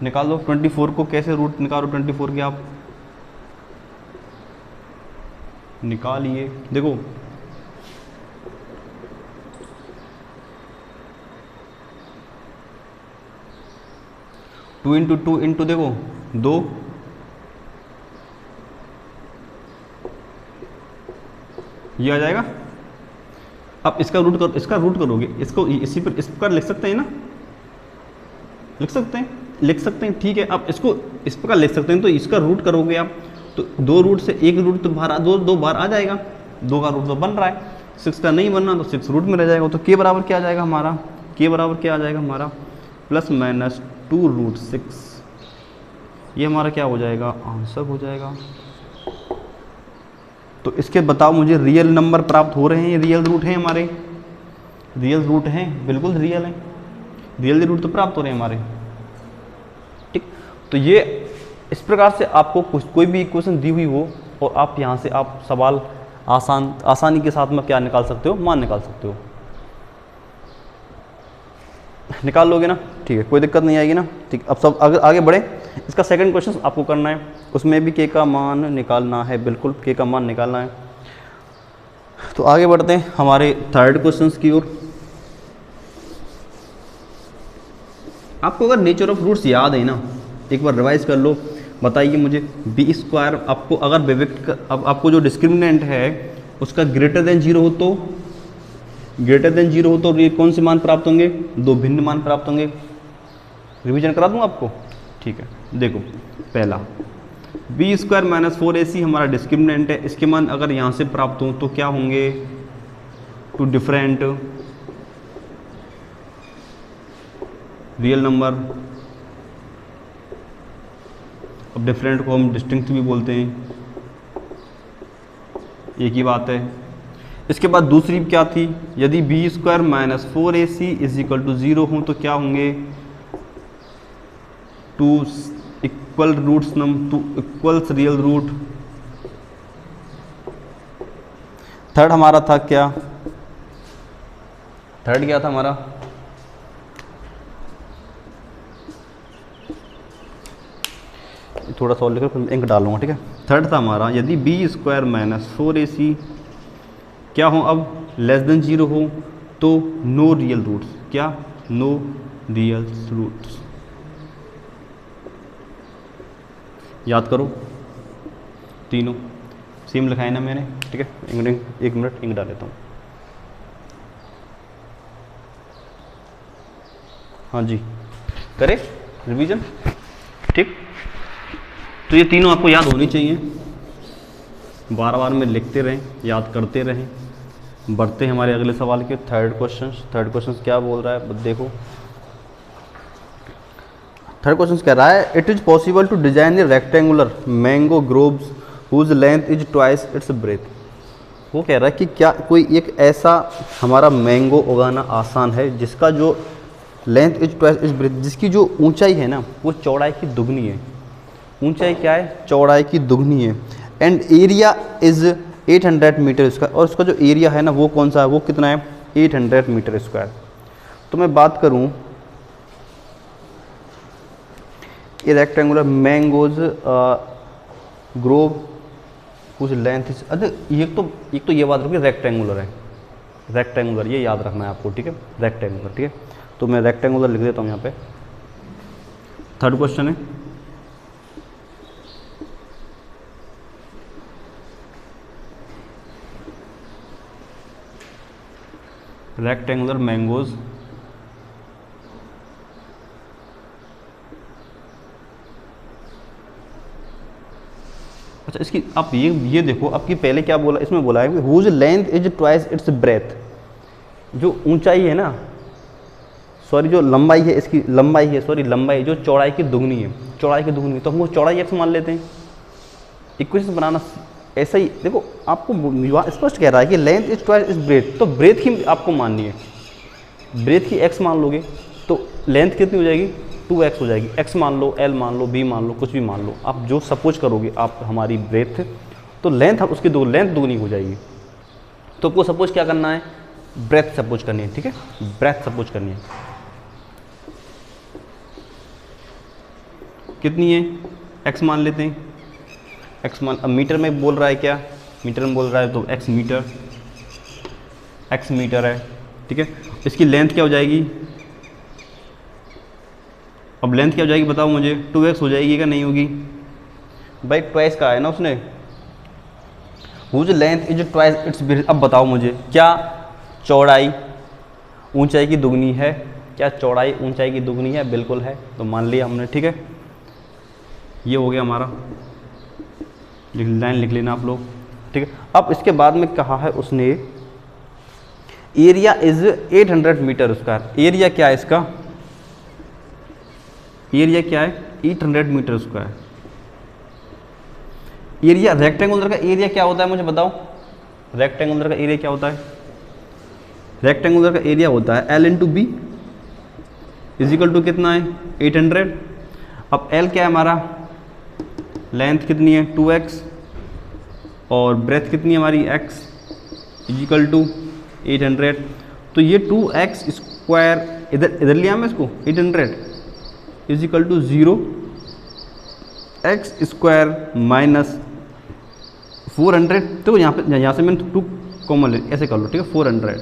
निकाल दो 24 को। कैसे रूट निकालो 24 के आप निकालिए, देखो टू इंटू देखो 2, ये आ जाएगा। अब इसका रूट करोगे, इसको इसी पर इस प्रकार लिख सकते हैं ना, लिख सकते हैं, ठीक है। अब इसको इस प्रकार लिख सकते हैं, तो इसका रूट करोगे आप, तो 2 रूट से 1 रूट तो बाहर दो बार आ जाएगा, 2 का रूट तो बन रहा है, 6 का नहीं बनना तो 6 रूट में रह जाएगा। तो के बराबर क्या आ जाएगा हमारा, +2√6, ये हमारा क्या हो जाएगा, आंसर हो जाएगा। तो इसके बताओ मुझे रियल नंबर प्राप्त हो रहे हैं, ये रियल रूट हैं हमारे, रियल रूट हैं, बिल्कुल रियल हैं, रियल रूट तो प्राप्त हो रहे हैं हमारे, ठीक। तो ये इस प्रकार से आपको कोई भी इक्वेशन दी हुई हो और आप यहाँ से आप सवाल आसानी के साथ में क्या निकाल सकते हो, मान निकाल सकते हो, निकाल लोगे ना, ठीक है, कोई दिक्कत नहीं आएगी ना, ठीक। अब सब आगे बढ़े। इसका सेकंड क्वेश्चन आपको करना है, उसमें भी के का मान निकालना है, बिल्कुल के का मान निकालना है। तो आगे बढ़ते हैं हमारे थर्ड क्वेश्चन की ओर। आपको अगर नेचर ऑफ रूट्स याद है ना, एक बार रिवाइज कर लो, बताइए मुझे। बी स्क्वायर आपको अगर विविक्त, अब आपको जो डिस्क्रिमिनेंट है उसका ग्रेटर देन 0 हो तो ये कौन से मान प्राप्त होंगे, 2 भिन्न मान प्राप्त होंगे। रिवीजन करा दूँ आपको, ठीक है। देखो पहला बी स्क्वायर माइनस 4ac हमारा डिस्क्रिमिनेंट है, इसके मान अगर यहाँ से प्राप्त हों तो क्या होंगे, 2 डिफरेंट रियल नंबर। अब डिफरेंट को हम डिस्टिंक्ट भी बोलते हैं, एक ही बात है। इसके बाद दूसरी क्या थी, यदि b square minus 4ac is equal to 0 हो तो क्या होंगे, 2 इक्वल्स रियल रूट। थर्ड हमारा था क्या, थर्ड क्या था हमारा, थोड़ा सा और लिखकर फिर इंक डालूंगा, ठीक है। थर्ड था हमारा, यदि बी स्क्वायर माइनस 4ac क्या हो, अब लेस देन 0 हो तो नो रियल रूट्स, क्या, नो रियल रूट्स। याद करो तीनों सेम लिखा है ना मैंने, ठीक है। एक मिनट इंक डाल लेता हूँ। हाँ जी, करे रिवीजन, ठीक। तो ये तीनों आपको याद होनी चाहिए, बार बार में लिखते रहें, याद करते रहें। बढ़ते हैं हमारे अगले सवाल के थर्ड क्वेश्चन क्या बोल रहा है देखो। थर्ड क्वेश्चन कह रहा है, it is possible to design a rectangular mango groves whose length is twice its breadth. वो कह रहा है कि क्या कोई एक ऐसा हमारा मैंगो उगाना आसान है जिसका जो length is twice is breadth, जिसकी जो ऊंचाई है ना वो चौड़ाई की दुगनी है। ऊंचाई क्या है, चौड़ाई की दुगनी है। And area is 800 metre square, और उसका जो एरिया है ना वो कौन सा है, वो कितना है, 800 मीटर स्क्वायर। तो मैं बात करूं ये रेक्टेंगुलर मैंगोज ग्रोव कुछ लेंथ, अच्छा एक तो ये बात रखिए रेक्टेंगुलर है, रेक्टेंगुलर ये याद रखना है आपको, ठीक है, रेक्टेंगुलर, ठीक है। तो मैं रेक्टेंगुलर लिख देता हूँ यहाँ पे। थर्ड क्वेश्चन है, रेक्टेंगुलर मैंगोज अच्छा इसकी आप ये देखो, आपकी पहले क्या बोला, इसमें बोला है कि whose length is twice its breadth. जो ऊंचाई है ना, सॉरी जो लंबाई है, इसकी लंबाई है, सॉरी लंबाई जो चौड़ाई की दुगनी है, चौड़ाई की दुगनी, तो हम वो चौड़ाई x मान लेते हैं। इक्वेशन बनाना ऐसा ही, देखो आपको स्पष्ट कह रहा है कि length is twice is breadth, तो ब्रेथ ही आपको माननी है। ब्रेथ की x मान लोगे तो लेंथ कितनी हो जाएगी, 2x हो जाएगी। x मान लो, l मान लो, b मान लो, कुछ भी मान लो, आप जो सपोज करोगे आप हमारी ब्रेथ, तो लेंथ उसकी लेंथ दुगनी हो जाएगी। तो आपको सपोज क्या करना है, ब्रेथ सपोज करनी है, ठीक है, ब्रेथ सपोज करनी है। कितनी है, x मान लेते हैं, x मान, अब मीटर में बोल रहा है क्या, मीटर में बोल रहा है तो x मीटर है, ठीक है। इसकी लेंथ क्या हो जाएगी, अब लेंथ क्या हो जाएगी बताओ मुझे, 2x हो जाएगी क्या नहीं होगी, भाई ट्वाइस का है ना उसने, whose length is twice its breadth. अब बताओ मुझे क्या चौड़ाई ऊंचाई की दुगनी है, क्या चौड़ाई ऊंचाई की दुगनी है, बिल्कुल है, तो मान लिया हमने, ठीक है। ये हो गया हमारा, लाइन लिख लेना आप लोग, ठीक है। अब इसके बाद में कहा है उसने area is 800 metre square. Area क्या है इसका, एरिया क्या है, 800 मीटर स्क्वायर। एरिया रेक्टेंगुलर का एरिया क्या होता है मुझे बताओ, रेक्टेंगुलर का एरिया क्या होता है, रेक्टेंगुलर का एरिया होता है L into b equal to कितना है 800। अब L क्या है हमारा, लेंथ कितनी है 2x और ब्रेथ कितनी है हमारी x इजिकल टू 800। तो ये 2x स्क्वायर इधर लिया मैं इसको 800 equal to 0 x square minus 400। तो यहाँ से मैंने 2 कॉमन ले, ऐसे कर लो, ठीक है, 400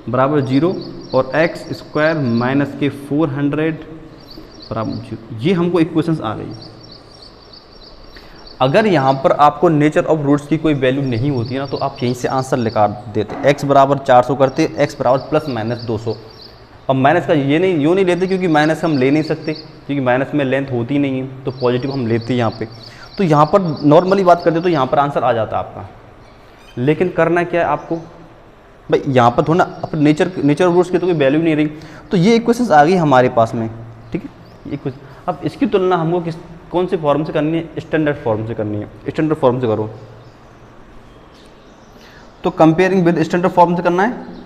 बराबर 0 और x स्क्वायर माइनस के 400 बराबर 0। ये हमको इक्वेशंस आ गई। अगर यहाँ पर आपको नेचर ऑफ रूट्स की कोई वैल्यू नहीं होती ना, तो आप यहीं से आंसर निकाल देते, x बराबर 400 करते, x बराबर प्लस माइनस 200। अब माइनस का यूँ नहीं लेते क्योंकि माइनस हम ले नहीं सकते, क्योंकि माइनस में लेंथ होती नहीं है, तो पॉजिटिव हम लेते हैं यहाँ पे। तो यहाँ पर नॉर्मली बात करते तो यहाँ पर आंसर आ जाता आपका। लेकिन करना क्या है आपको, भाई यहाँ पर थोड़ा अपने नेचर ऑफ रूट्स की तो कोई वैल्यू नहीं रही, तो ये इक्वेशंस आ गई हमारे पास में, ठीक है। ये इक्वेशन, अब इसकी तुलना हमको कौन से फॉर्म से करनी है, स्टैंडर्ड फॉर्म से करनी है। स्टैंडर्ड फॉर्म से करो, तो कंपेयरिंग विद स्टैंडर्ड फॉर्म से करना है।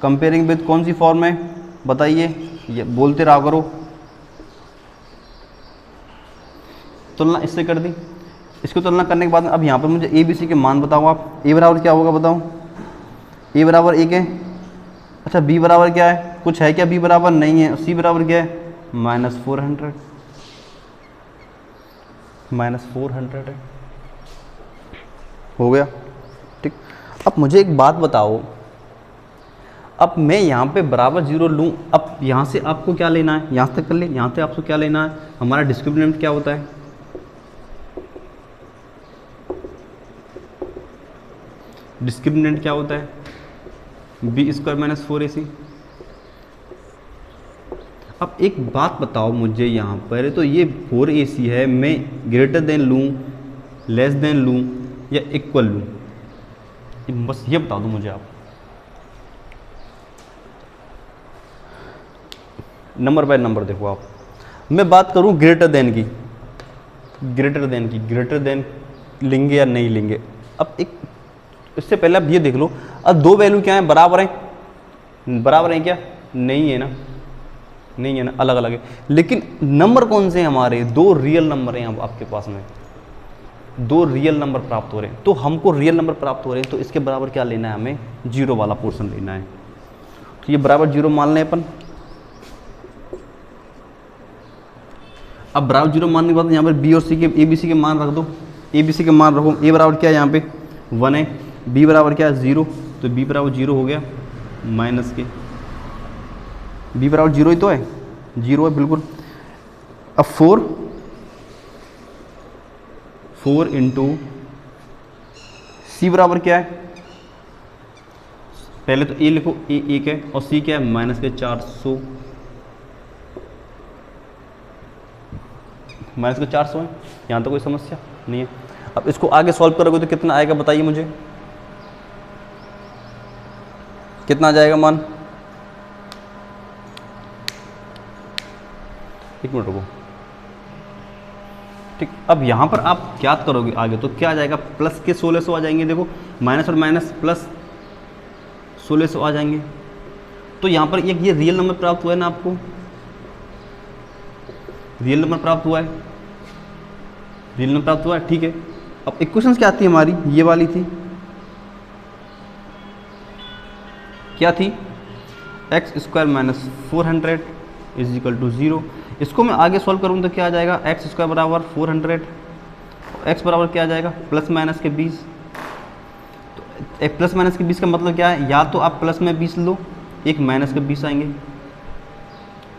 कंपेयरिंग विद कौन सी फॉर्म है बताइए, ये बोलते रहा करो। तुलना इससे कर दी, इसको तुलना करने के बाद अब यहाँ पर मुझे ABC के मान बताओ आप। A बराबर क्या होगा बताओ, A बराबर 1 है, अच्छा B बराबर क्या है, कुछ है क्या, B बराबर नहीं है, C बराबर क्या है -400, -400 है, हो गया, ठीक। अब मुझे एक बात बताओ, अब मैं यहाँ पे बराबर 0 लूँ, अब यहाँ से आपको क्या लेना है, यहाँ तक कर ले, यहाँ से आपको क्या लेना है, हमारा डिस्क्रिमिनेंट क्या होता है, डिस्क्रिमिनेंट क्या होता है b स्क्वायर माइनस 4ac। अब एक बात बताओ मुझे यहाँ पर, तो ये 4ac है, मैं ग्रेटर देन लूँ, लेस देन लूँ या इक्वल लूँ, बस ये बता दो मुझे आप। नंबर बाय नंबर देखो आप, मैं बात करूँ ग्रेटर देन की, ग्रेटर देन लेंगे या नहीं लेंगे। अब एक इससे पहले आप ये देख लो, अब दो वैल्यू क्या है, बराबर हैं क्या, नहीं है ना, नहीं है ना, अलग अलग है। लेकिन नंबर कौन से हैं हमारे, दो रियल नंबर हैं आपके पास में, दो रियल नंबर प्राप्त हो रहे हैं। तो हमको रियल नंबर प्राप्त हो रहे हैं, तो इसके बराबर क्या लेना है, हमें 0 वाला पोर्शन लेना है। तो ये बराबर 0 मान लें अपन। अब बराबर 0 मानने के बाद यहाँ पर B और C के ABC के मान रख दो, ABC के मान रखो। A बराबर क्या है यहाँ पे 1 है, B बराबर क्या है 0, तो B बराबर 0 हो गया, माइनस के B बराबर 0 ही तो है, 0 है बिल्कुल। अब 4 इंटू C बराबर क्या है, पहले तो A लिखो, A 1 है और C क्या है -400, माइनस का 400 है, यहाँ तो कोई समस्या नहीं है। अब इसको आगे सॉल्व करोगे तो कितना आएगा बताइए मुझे, कितना आ जाएगा मान, एक मिनट रुको, ठीक। अब यहाँ पर आप ज्ञात करोगे आगे तो क्या आ जाएगा, प्लस के 1600 आ जाएंगे, देखो माइनस और माइनस प्लस 1600 आ जाएंगे। तो यहाँ पर एक ये रियल नंबर प्राप्त हुआ है ना, आपको रियल नंबर प्राप्त हुआ है, रियल नंबर प्राप्त हुआ है, ठीक है। अब इक्वेशन क्या थी हमारी, ये वाली थी, क्या थी, x square minus 400 is equal to 0। इसको मैं आगे सॉल्व करूँ तो क्या आ जाएगा, एक्स स्क्वायर बराबर 400, एक्स बराबर क्या आ जाएगा, प्लस माइनस के 20। तो एक प्लस माइनस के 20 का मतलब क्या है, या तो आप प्लस में 20 लो, एक माइनस के 20 आएंगे,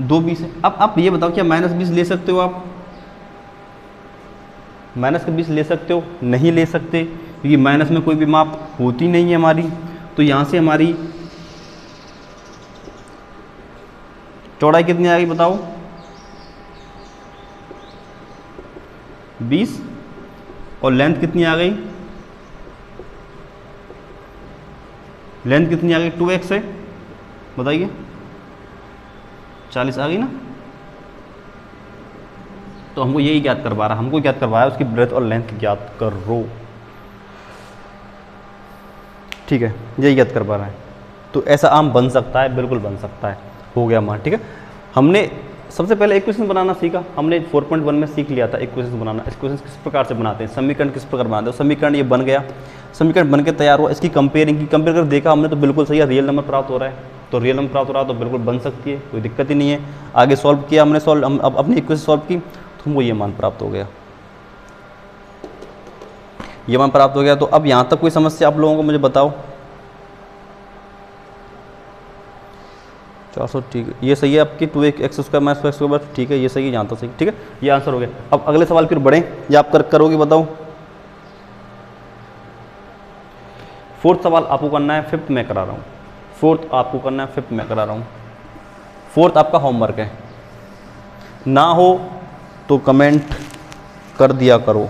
2 20 है। अब आप ये बताओ क्या माइनस 20 ले सकते हो आप, माइनस के 20 ले सकते हो, नहीं ले सकते, क्योंकि माइनस में कोई भी माप होती नहीं है हमारी। तो यहाँ से हमारी चौड़ाई कितनी आ गई बताओ, 20, और लेंथ कितनी आ गई, लेंथ कितनी आ गई 2x है, बताइए 40 आ गई ना। तो हमको यही ज्ञात करवा रहा है, हमको ज्ञात करवाया उसकी ब्रेथ और लेंथ ज्ञात करो, ठीक है, यही ज्ञात करवा रहा है। तो ऐसा आम बन सकता है, बिल्कुल बन सकता है, हो गया मान, ठीक है। हमने सबसे पहले इक्वेशन बनाना सीखा, हमने 4.1 में सीख लिया था इक्वेशन बनाना। इक्वेशन किस प्रकार से बनाते हैं, समीकरण किस प्रकार बनाते हैं, समीकरण ये बन गया, समीकरण बन के तैयार हुआ, इसकी कंपेयरिंग की, कंपेयर कर देखा हमने तो बिल्कुल सही है, रियल नंबर प्राप्त हो रहा है, तो रियल नंबर प्राप्त हो रहा है तो बिल्कुल बन सकती है, कोई दिक्कत ही नहीं है। आगे सॉल्व किया हमने, हम अब अपनी इक्वेशन सॉल्व की तो हमको ये मान प्राप्त हो गया, ये मान प्राप्त हो गया। तो अब यहाँ तक कोई समस्या आप लोगों को मुझे बताओ, 400, ठीक है, ये सही है आपकी, 2x square minus x square, ठीक है, ये सही है, यहाँ तो सही, ठीक है, ये आंसर हो गया। अब अगले सवाल फिर बढ़ें, ये आप करोगे बताओ। फोर्थ सवाल आपको करना है, फिफ्थ मैं करा रहा हूँ, फोर्थ आपको करना है, फिफ्थ मैं करा रहा हूँ। फोर्थ आपका होमवर्क है, ना हो तो कमेंट कर दिया करो।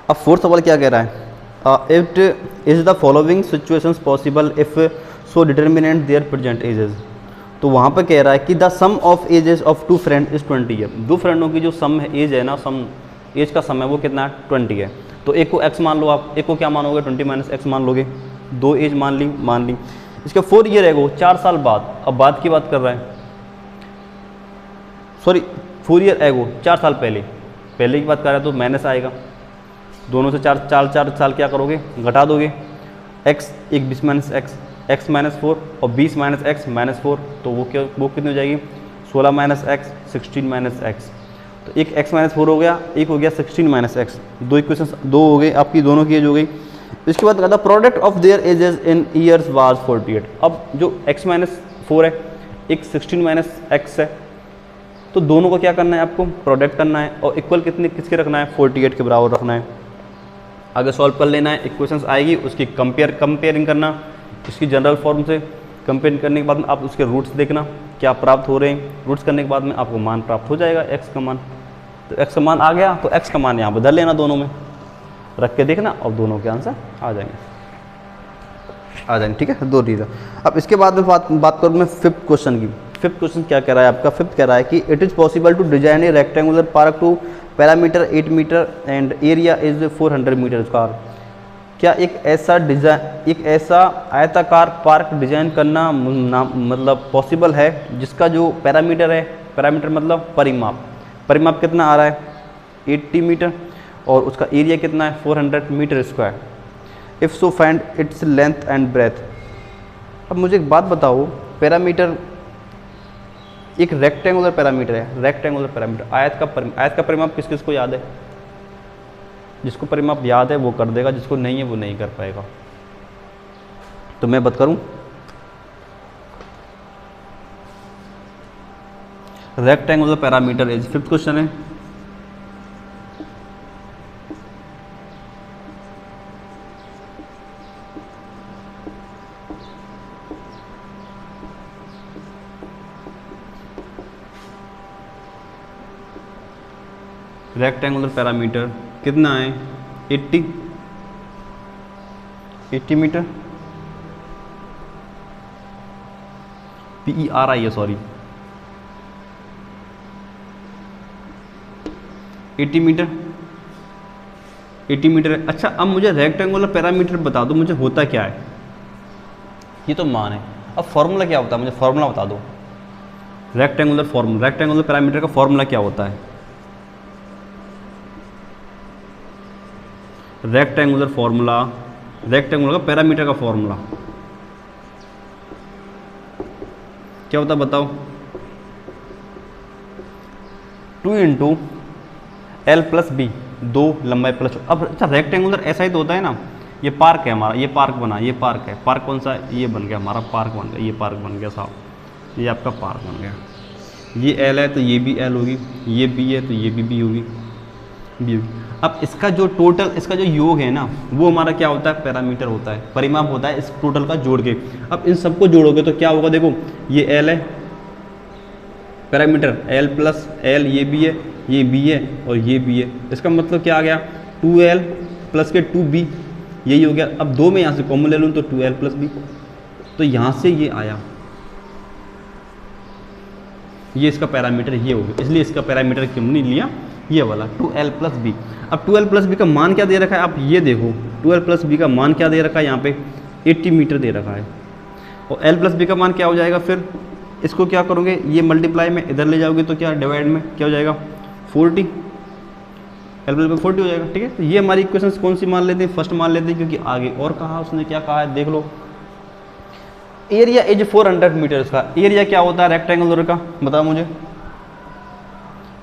अब फोर्थ सवाल क्या कह रहा है, it is the following situations possible if so determinant there present ages. तो वहाँ पे कह रहा है कि the sum of ages of 2 friend is 20 year. 2 फ्रेंडों की जो सम एज है ना, सम एज का सम है वो कितना है, 20 है। तो एक को x मान लो आप, एक को क्या मानोगे, 20 माइनस x मान लोगे, 2 एज मान ली। इसका 4 ईयर है वो, 4 साल बाद, अब बाद की बात कर रहा है, सॉरी 4 ईयर है वो 4 साल पहले की बात कर रहा है, तो माइनस आएगा, दोनों से 4 साल क्या करोगे, घटा दोगे, x, एक 20 माइनस x माइनस 4 और 20 माइनस x माइनस 4, तो वो कितनी हो जाएगी, 16 माइनस x 16 माइनस x। तो एक x माइनस 4 हो गया, एक हो गया 16 माइनस x, दो इक्वेशन, दो हो गए आपकी, दोनों की एज हो गई। इसके बाद कहता product of their edges in years was 48। अब जो x माइनस 4 है, एक 16 माइनस x है, तो दोनों को क्या करना है आपको, प्रोडक्ट करना है, और इक्वल किसके रखना है, 48 के बराबर रखना है। आगे सॉल्व कर लेना है, इक्वेशंस आएगी उसकी कंपेयरिंग करना, इसकी जनरल फॉर्म से कंपेयर करने के बाद में आप उसके रूट्स देखना क्या प्राप्त हो रहे हैं, रूट्स करने के बाद में आपको मान प्राप्त हो जाएगा, x का मान। तो x का मान आ गया, तो x का मान यहाँ बदल लेना, दोनों में रख के देखना और दोनों के आंसर आ जाएंगे, ठीक है, 2 रीज़न। अब इसके बाद में बात करूँ मैं फिफ्थ क्वेश्चन की। फिफ्थ क्वेश्चन क्या कह रहा है आपका, फिफ्थ कह रहा है कि it is possible to design a rectangular park to perimeter 8 metre and area is 400 metre square. क्या एक ऐसा आयताकार पार्क डिजाइन करना मतलब पॉसिबल है जिसका जो पैरामीटर है, पैरामीटर मतलब परिमाप कितना आ रहा है 80 मीटर और उसका एरिया कितना है 400 metre square. If so find its length and breadth. अब मुझे एक बात बताओ, पैरामीटर एक रेक्टेंगुलर पैरामीटर है, रेक्टेंगुलर पैरामीटर, आयत का परिमाप किस किस को याद है, जिसको परिमाप याद है वो कर देगा, जिसको नहीं है वो नहीं कर पाएगा। तो मैं बात करूं, rectangular parameter is, fifth question है, रेक्टेंगुलर पैरामीटर कितना है 80 मीटर, PERI है सॉरी 80 मीटर है। अच्छा अब मुझे रेक्टेंगुलर पैरामीटर बता दो मुझे होता क्या है, ये तो मान है। अब फॉर्मूला क्या होता है, मुझे फॉर्मूला बता दो। रेक्टेंगुलर पैरामीटर का फॉर्मूला क्या होता है? रेक्टेंगुलर का पैरामीटर का फॉर्मूला क्या होता है बताओ? 2 इंटू एल प्लस बी, 2 लंबाई प्लस। अब अच्छा रेक्टेंगुलर ऐसा ही तो होता है ना, ये पार्क है हमारा, ये पार्क बना, ये पार्क है, पार्क कौन सा है? ये बन गया हमारा पार्क बन गया, ये पार्क बन गया साहब, ये आपका पार्क बन गया। ये एल है तो ये भी एल होगी, ये बी है तो ये भी बी होगी। अब इसका जो टोटल, इसका जो योग है ना, वो हमारा क्या होता है? पैरामीटर होता है, परिमाप होता है इस टोटल का जोड़ के। अब इन सबको जोड़ोगे तो क्या होगा? देखो ये एल है पैरामीटर, एल प्लस एल, ये भी है, ये बी है और ये बी है। इसका मतलब क्या आ गया? 2l प्लस के 2b, यही हो गया। अब 2 में यहाँ से कॉमन ले लूँ तो 2l प्लस बी, तो यहाँ से ये आया, ये इसका पैरामीटर ये हो गया। इसलिए इसका पैरामीटर क्यों नहीं लिया? ये वाला 2l प्लस बी। अब 2l प्लस बी का मान क्या दे रखा है? आप ये देखो 2l प्लस बी का मान क्या दे रखा है? यहाँ पे 80 मीटर दे रखा है। और l प्लस बी का मान क्या हो जाएगा? फिर इसको क्या करोगे? ये मल्टीप्लाई में इधर ले जाओगे तो क्या डिवाइड में क्या हो जाएगा? 40, एल प्लस बी 40 हो जाएगा। ठीक है, तो ये हमारी इक्वेशन कौन सी मान लेते हैं? फर्स्ट मान लेते हैं, क्योंकि आगे और कहा उसने क्या कहा है देख लो। एरिया इज 400 मीटर का एरिया क्या होता है रेक्टेंगुलर का? बताओ मुझे,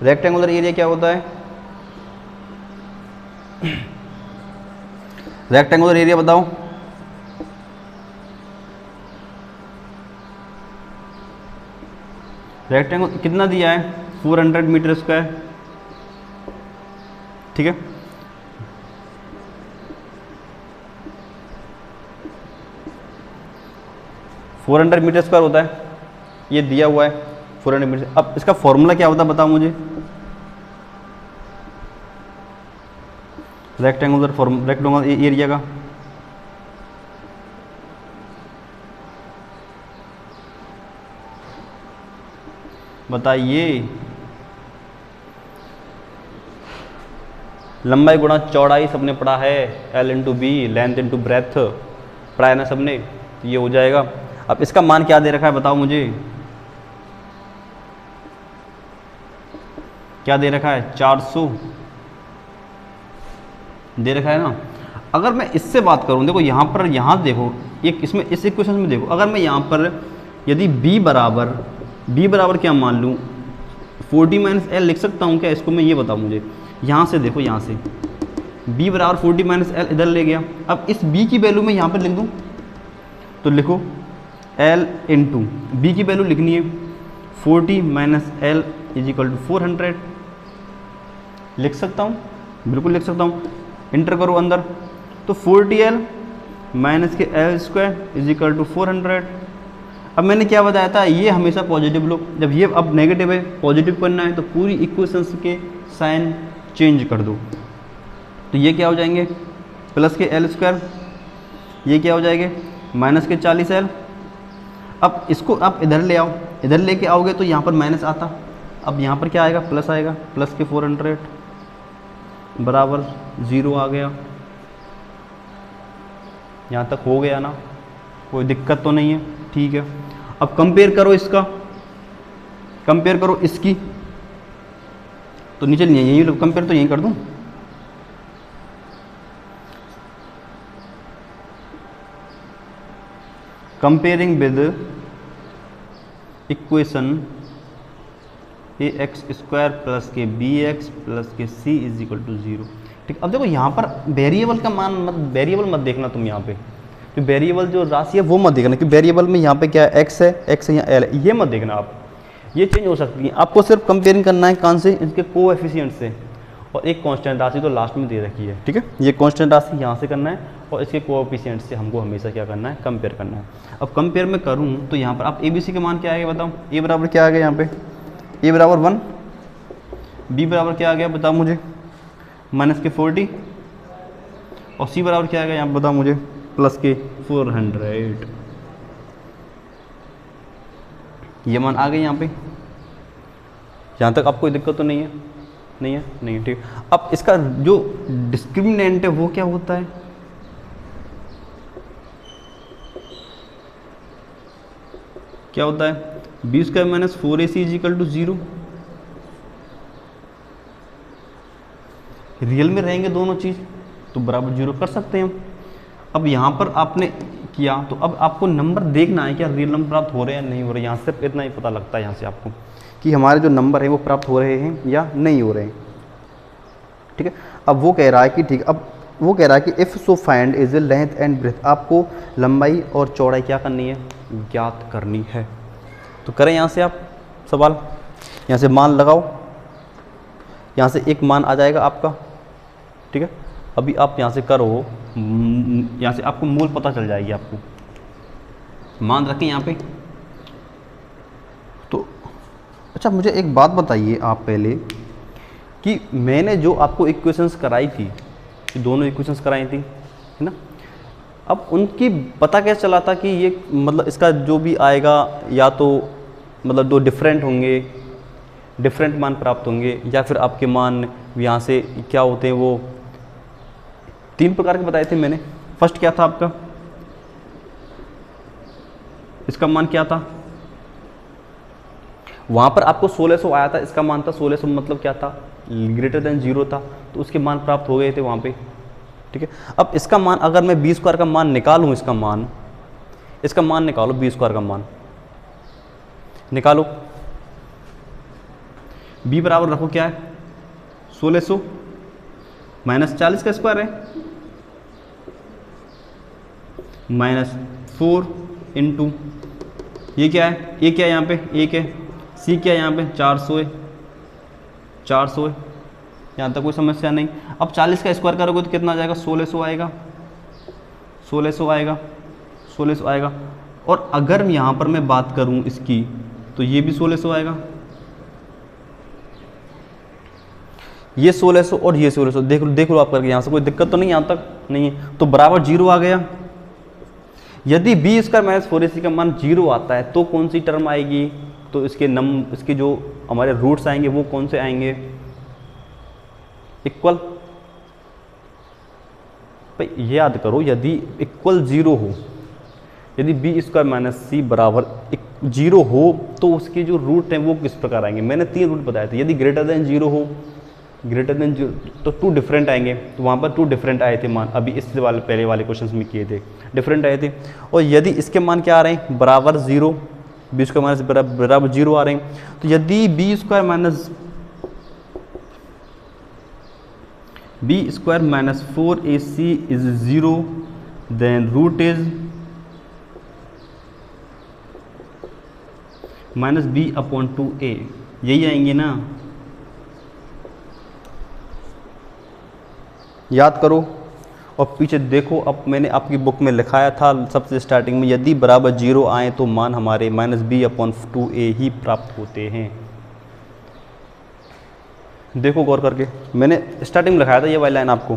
रेक्टेंगुलर एरिया क्या होता है? रेक्टेंगुलर एरिया बताओ। रेक्टेंगुलर कितना दिया है? 400 मीटर स्क्वायर। ठीक है, $400 मीटर स्क्वायर होता है, ये दिया हुआ है 400 मीटर। अब इसका फॉर्मूला क्या होता है बताओ मुझे? रेक्टेंगुलर एरिया का बताइए। लंबाई गुणा चौड़ाई सबने पढ़ा है, L into b, length into breadth पढ़ा है ना सबने, तो ये हो जाएगा। अब इसका मान क्या दे रखा है बताओ मुझे? क्या दे रखा है? 400 दे रखा है ना। अगर मैं इससे बात करूं, देखो यहाँ पर, यहाँ देखो एक इसमें, इस इक्वेशन में देखो, अगर मैं यहाँ पर यदि b बराबर क्या मान लूँ? 40 माइनस एल लिख सकता हूँ क्या इसको? मैं ये बताऊँ मुझे। यहाँ से देखो, यहाँ से b बराबर 40 माइनस एल इधर ले गया। अब इस b की वैल्यू मैं यहाँ पर लिख दूँ तो लिखो l इंटू बी की वैल्यू लिखनी है 40 minus l is equal to 400। लिख सकता हूँ, बिल्कुल लिख सकता हूँ। इंटर करो अंदर, तो 40l माइनस के l square is equal to 400। अब मैंने क्या बताया था? ये हमेशा पॉजिटिव लो, जब ये अब नेगेटिव है पॉजिटिव करना है तो पूरी इक्वेशंस के साइन चेंज कर दो। तो ये क्या हो जाएंगे? प्लस के एल स्क्वायर, ये क्या हो जाएंगे? माइनस के 40l। अब इसको आप इधर ले आओ, इधर लेके आओगे तो यहाँ पर माइनस आता, अब यहाँ पर क्या आएगा? प्लस आएगा, प्लस के 400 बराबर 0 आ गया। यहाँ तक हो गया ना, कोई दिक्कत तो नहीं है? ठीक है, अब कंपेयर करो इसका, कंपेयर करो इसकी, तो नीचे यही कंपेयर तो यही कर दूँ। Comparing with equation ax square plus के bx प्लस के c इज इक्वल टू 0। ठीक, अब देखो यहाँ पर वेरिएबल का मान वेरिएबल मत देखना तुम, यहाँ पे जो वेरिएबल जो राशि है वो मत देखना कि वेरिएबल में यहाँ पे क्या है? x है यहाँ l है, ये मत देखना आप, ये चेंज हो सकती है। आपको सिर्फ कंपेयरिंग करना है कौन से? इनके कोएफिशिएंट से, और एक कांस्टेंट राशि तो लास्ट में दे रखी है। ठीक है, ये कांस्टेंट राशि यहाँ से करना है और इसके कोएफिशिएंट से हमको हमेशा क्या करना है? कंपेयर करना है। अब कंपेयर में करूँ तो यहाँ पर आप ABC के मान क्या आएगा बताओ? A बराबर क्या आ गया यहाँ पे? A बराबर 1, बी बराबर क्या आ गया बताओ मुझे, माइनस के 40, और सी बराबर क्या आ गया यहाँ बताओ मुझे, प्लस के 400। ये मान आ गए यहाँ पे, यहाँ तक आपको कोई दिक्कत तो नहीं है? नहीं है, नहीं है, ठीक। अब इसका जो डिस्क्रिमिनेंट है वो क्या होता है? क्या होता है? B square minus 4ac is equal to 0। Real में रहेंगे दोनों चीज़ तो बराबर 0 कर सकते हैं हम। अब यहाँ पर आपने किया तो अब आपको नंबर देखना है क्या रियल नंबर प्राप्त हो रहे हैं या नहीं हो रहे हैं। यहाँ सिर्फ इतना ही पता लगता है यहाँ से आपको कि हमारे जो नंबर है वो प्राप्त हो रहे हैं या नहीं हो रहे हैं, ठीक है। अब वो कह रहा है कि ठीक, अब वो कह रहा है कि if so find is length and breadth, आपको लंबाई और चौड़ाई क्या करनी है? ज्ञात करनी है। तो करें यहाँ से आप सवाल, यहाँ से मान लगाओ, यहाँ से एक मान आ जाएगा आपका, ठीक है। अभी आप यहाँ से करो, यहाँ से आपको मूल पता चल जाएगी, आपको मान रखें यहाँ पे। तो अच्छा मुझे एक बात बताइए आप पहले कि मैंने जो आपको इक्वेशंस कराई थी, दोनों इक्वेशंस कराई थी, है ना, अब उनकी पता कैसे चला था कि ये मतलब इसका जो भी आएगा या तो मतलब दो डिफरेंट होंगे, डिफरेंट मान प्राप्त होंगे, या फिर आपके मान यहाँ से क्या होते हैं, वो 3 प्रकार के बताए थे मैंने। फर्स्ट क्या था आपका, इसका मान क्या था, वहाँ पर आपको 1600 आया था, इसका मान था 1600, मतलब क्या था, ग्रेटर देन 0 था, तो उसके मान प्राप्त हो गए थे वहाँ पे, ठीक है। अब इसका मान अगर मैं बी स्क्वायर का मान निकालूँ, इसका मान निकालो, बी स्क्वायर का मान निकालो। बी बराबर रखो क्या है, 1600 माइनस 40 का स्क्वायर है माइनस 4 इंटू ये क्या है, ये क्या है यहाँ पे 1 है, सी क्या है यहाँ पे 400 है, 400 है, यहाँ तक कोई समस्या नहीं। अब 40 का स्क्वायर करोगे तो कितना आ जाएगा, 1600 आएगा, 1600 आएगा, 1600 आएगा। और अगर यहाँ पर मैं बात करूँ इसकी तो ये भी 1600 आएगा, ये 1600 और ये 1600, देख लो आप करके, यहाँ से कोई दिक्कत तो नहीं, यहाँ तक नहीं है, तो बराबर 0 आ गया। यदि बी स्क्वायर माइनस 4ac का मान 0 आता है तो कौन सी टर्म आएगी, तो इसके जो हमारे रूट्स आएंगे वो कौन से आएंगे, इक्वल। भाई याद करो, यदि इक्वल 0 हो, यदि बी स्क्वायर माइनस सी बराबर 0 हो तो उसके जो रूट हैं वो किस प्रकार आएंगे। मैंने 3 रूट बताए थे। यदि ग्रेटर देन 0 हो, ग्रेटर देन 0 तो 2 डिफरेंट आएंगे, तो वहाँ पर 2 डिफरेंट आए थे मान, अभी इस वाले पहले वाले क्वेश्चन में किए थे, डिफरेंट आए थे। और यदि इसके मान क्या आ रहे हैं, बराबर 0, बी स्क्वायर माइनस बराबर 0 आ रहे हैं, तो यदि b square minus 4ac is 0 then root is minus B upon 2a, यही आएंगे ना, याद करो। और पीछे देखो, अब मैंने आपकी बुक में लिखाया था सबसे स्टार्टिंग में, यदि बराबर 0 आए तो मान हमारे माइनस बी अपॉन 2a ही प्राप्त होते हैं। देखो गौर करके, मैंने स्टार्टिंग में लिखाया था ये वाली लाइन आपको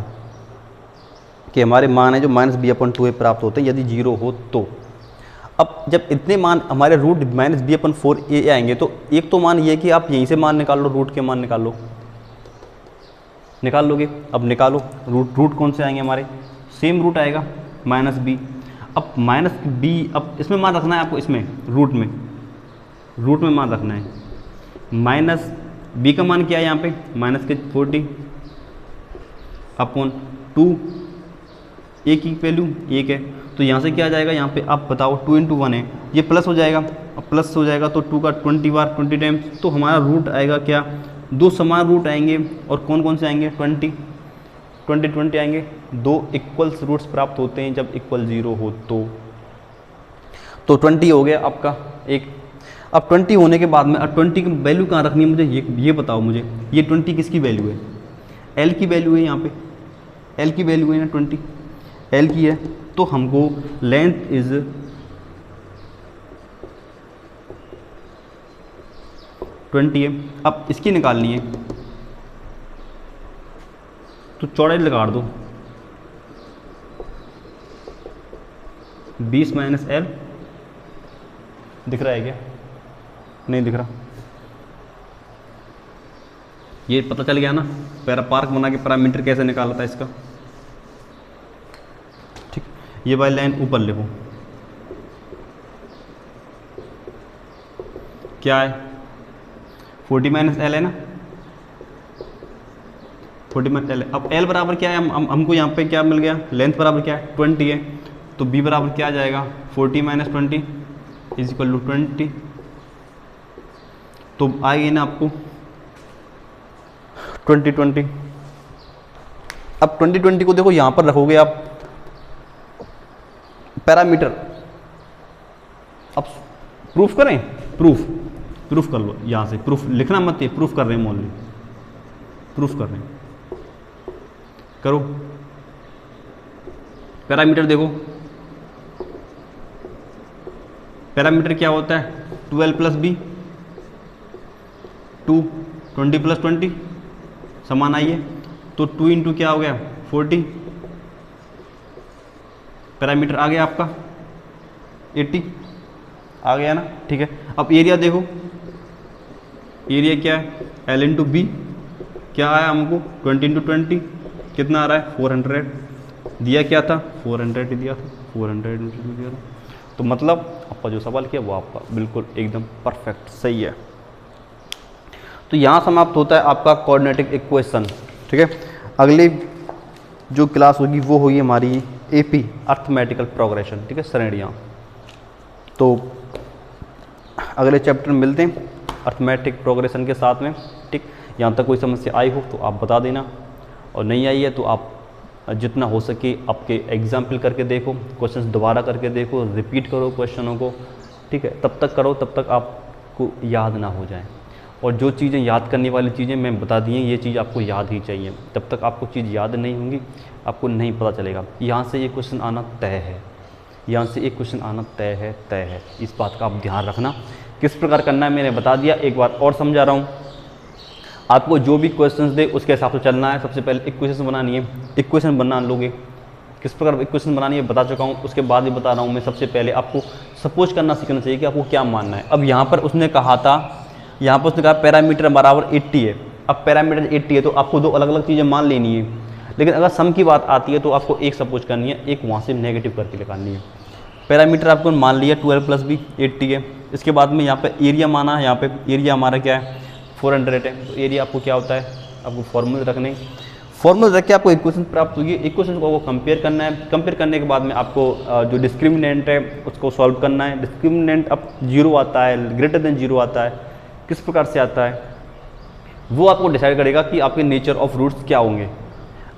कि हमारे मान है जो माइनस बी अपॉन 2a प्राप्त होते हैं यदि 0 हो तो। अब जब इतने मान हमारे root minus B upon 4a आएंगे तो एक तो मान ये कि आप यहीं से मान निकाल लो, रूट के मान निकाल लोगे। अब निकालो रूट कौन से आएंगे हमारे, सेम रूट आएगा माइनस बी। अब माइनस बी, अब इसमें मान रखना है आपको, इसमें रूट में मान रखना है। माइनस बी का मान क्या है यहाँ पे, माइनस के 40 अपॉन 2, ए की वैल्यू 1 है, तो यहाँ से क्या आ जाएगा, यहाँ पे आप बताओ 2 × 1 है, ये प्लस हो जाएगा, अब प्लस हो जाएगा तो 2 का 20 बार 20 टाइम्स, तो हमारा रूट आएगा क्या, 2 समान रूट आएंगे। और कौन कौन से आएंगे, 20 आएंगे। 2 इक्वल्स रूट्स प्राप्त होते हैं जब इक्वल 0 हो तो 20 हो गया आपका एक। अब 20 होने के बाद में, अब 20 की वैल्यू कहाँ रखनी है मुझे, ये बताओ मुझे, ये 20 किसकी वैल्यू है, L की वैल्यू है, यहाँ पे L की वैल्यू है ना 20, L की है, तो हमको लेंथ इज 20 है। अब इसकी निकालनी है, तो चौड़ाई लगा दो 20 माइनस एल, दिख रहा है क्या? नहीं दिख रहा। ये पता चल गया ना पैरा पार्क बना के पैरामीटर कैसे निकाला था इसका। ठीक, ये वाली लाइन ऊपर लिखो, क्या है 40 माइनस एल है ना, 40 माइनस एल है। अब एल बराबर क्या है, हमको यहाँ पे क्या मिल गया, लेंथ बराबर क्या है 20 है, तो बी बराबर क्या आ जाएगा 40 माइनस 20 इज इक्वल टू 20। तो आएगी ना आपको 20 अब 20 को देखो यहाँ पर रखोगे आप पैरामीटर। अब प्रूफ करें, प्रूफ कर लो यहाँ से, प्रूफ लिखना मत है, प्रूफ कर रहे हैं ओनली, प्रूफ कर रहे हैं, करो। पैरामीटर देखो, पैरामीटर क्या होता है 12 प्लस बी 2, 20 प्लस 20 समान आई है, तो 2 इंटू क्या हो गया 40, पैरामीटर आ गया आपका 80 आ गया ना। ठीक है, अब एरिया देखो, एरिया क्या है एल इंटू बी, क्या आया हमको 20 इंटू 20 कितना आ रहा है 400, दिया क्या था 400 ही दिया था, 400 दिया था। तो मतलब आपका जो सवाल किया वो आपका बिल्कुल एकदम परफेक्ट सही है। तो यहाँ समाप्त होता है आपका कोऑर्डिनेटिक इक्वेशन। ठीक है, अगली जो क्लास होगी वो होगी हमारी एपी अर्थमेटिकल प्रोग्रेशन। ठीक है, श्रेणियाँ। तो अगले चैप्टर में मिलते हैं अर्थमेटिक प्रोग्रेशन के साथ में। ठीक, यहाँ तक कोई समस्या आई हो तो आप बता देना, और नहीं आई है तो आप जितना हो सके आपके एग्जाम्पल करके देखो, क्वेश्चंस दोबारा करके देखो, रिपीट करो क्वेश्चनों को। ठीक है, तब तक करो तब तक आपको याद ना हो जाए। और जो चीज़ें याद करने वाली चीज़ें मैं बता दी हैं, ये चीज़ आपको याद ही चाहिए। तब तक आपको चीज़ याद नहीं होंगी, आपको नहीं पता चलेगा। यहाँ से ये क्वेश्चन आना तय है, यहाँ से एक क्वेश्चन आना तय है। इस बात का आप ध्यान रखना। किस प्रकार करना है मैंने बता दिया, एक बार और समझा रहा हूँ। आपको जो भी क्वेश्चंस दे उसके हिसाब से चलना है। सबसे पहले इक्वेशन बनानी है, इक्वेशन बना लोगे। किस प्रकार इक्वेशन बनानी है बता चुका हूँ, उसके बाद ही बता रहा हूँ मैं। सबसे पहले आपको सपोज करना सीखना चाहिए कि आपको क्या मानना है। अब यहाँ पर उसने कहा था, यहाँ पर उसने कहा पैरामीटर बराबर 80 है। अब पैरामीटर 80 है तो आपको दो अलग अलग चीज़ें मान लेनी है, लेकिन अगर सम की बात आती है तो आपको एक सपोज करनी है, एक वहाँ से नेगेटिव करके निकालनी है। पैरामीटर आपको मान लिया 12 प्लस बी 80 है। इसके बाद में यहाँ पे एरिया माना है, यहाँ पे एरिया हमारा क्या है 400 है। तो एरिया आपको क्या होता है, आपको फॉर्मूले रखने, फॉर्मूले रख के आपको इक्वेशन प्राप्त होगी। इक्वेशन को आपको कंपेयर करना है। कंपेयर करने के बाद में आपको जो डिस्क्रिमिनेंट है उसको सॉल्व करना है। डिस्क्रिमिनेंट अब 0 आता है, ग्रेटर देन 0 आता है, किस प्रकार से आता है वो आपको डिसाइड करेगा कि आपके नेचर ऑफ रूट्स क्या होंगे।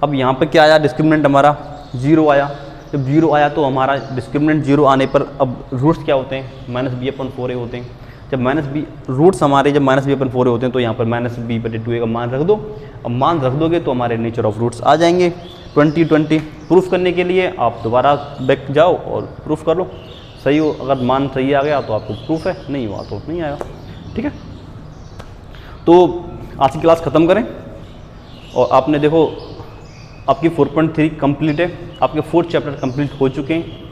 अब यहाँ पे क्या आया, डिस्क्रिमिनेंट हमारा 0 आया। जब 0 आया तो हमारा डिस्क्रिमिनेंट 0 आने पर अब रूट्स क्या होते हैं -b/4a होते हैं। जब -b रूट्स हमारे जब -b/4a होते हैं तो यहाँ पर -b/2a का मान रख दो। अब मान रख दोगे तो हमारे नेचर ऑफ रूट्स आ जाएंगे। 20 प्रूफ करने के लिए आप दोबारा बैक जाओ और प्रूफ कर लो। सही हो, अगर मान सही आ गया तो आपको प्रूफ है, नहीं हुआ तो नहीं आएगा। ठीक है, तो आज की क्लास ख़त्म करें। और आपने देखो आपकी 4.3 कंप्लीट है, आपके 4 चैप्टर कंप्लीट हो चुके हैं।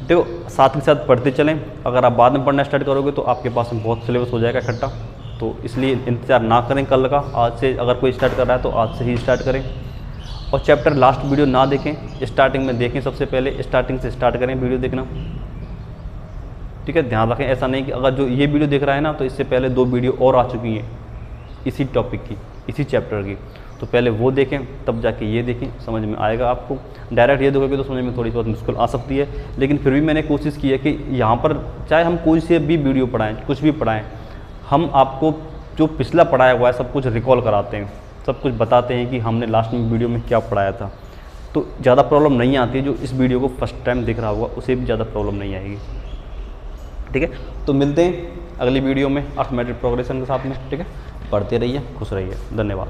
देखो साथ के साथ पढ़ते चलें। अगर आप बाद में पढ़ना स्टार्ट करोगे तो आपके पास में बहुत सिलेबस हो जाएगा इकट्ठा, तो इसलिए इंतज़ार ना करें कल का। आज से अगर कोई स्टार्ट कर रहा है तो आज से ही स्टार्ट करें। और चैप्टर लास्ट वीडियो ना देखें, स्टार्टिंग में देखें। सबसे पहले स्टार्टिंग से स्टार्ट करें वीडियो देखना। ठीक है, ध्यान रखें ऐसा नहीं कि अगर जो ये वीडियो देख रहा है ना तो इससे पहले 2 वीडियो और आ चुकी हैं इसी टॉपिक की, इसी चैप्टर की, तो पहले वो देखें तब जाके ये देखें, समझ में आएगा आपको। डायरेक्ट ये देखोगे तो समझ में थोड़ी बहुत मुश्किल आ सकती है, लेकिन फिर भी मैंने कोशिश की है कि यहाँ पर चाहे हम कोई से भी वीडियो पढ़ाएं, कुछ भी पढ़ाएं, हम आपको जो पिछला पढ़ाया हुआ है सब कुछ रिकॉल कराते हैं, सब कुछ बताते हैं कि हमने लास्ट में वीडियो में क्या पढ़ाया था। तो ज़्यादा प्रॉब्लम नहीं आती है। जो इस वीडियो को फर्स्ट टाइम देख रहा होगा उसे भी ज़्यादा प्रॉब्लम नहीं आएगी। ठीक है, तो मिलते हैं अगली वीडियो में अर्थमेटिक प्रोग्रेशन के साथ में। ठीक है, पढ़ते रहिए, खुश रहिए, धन्यवाद।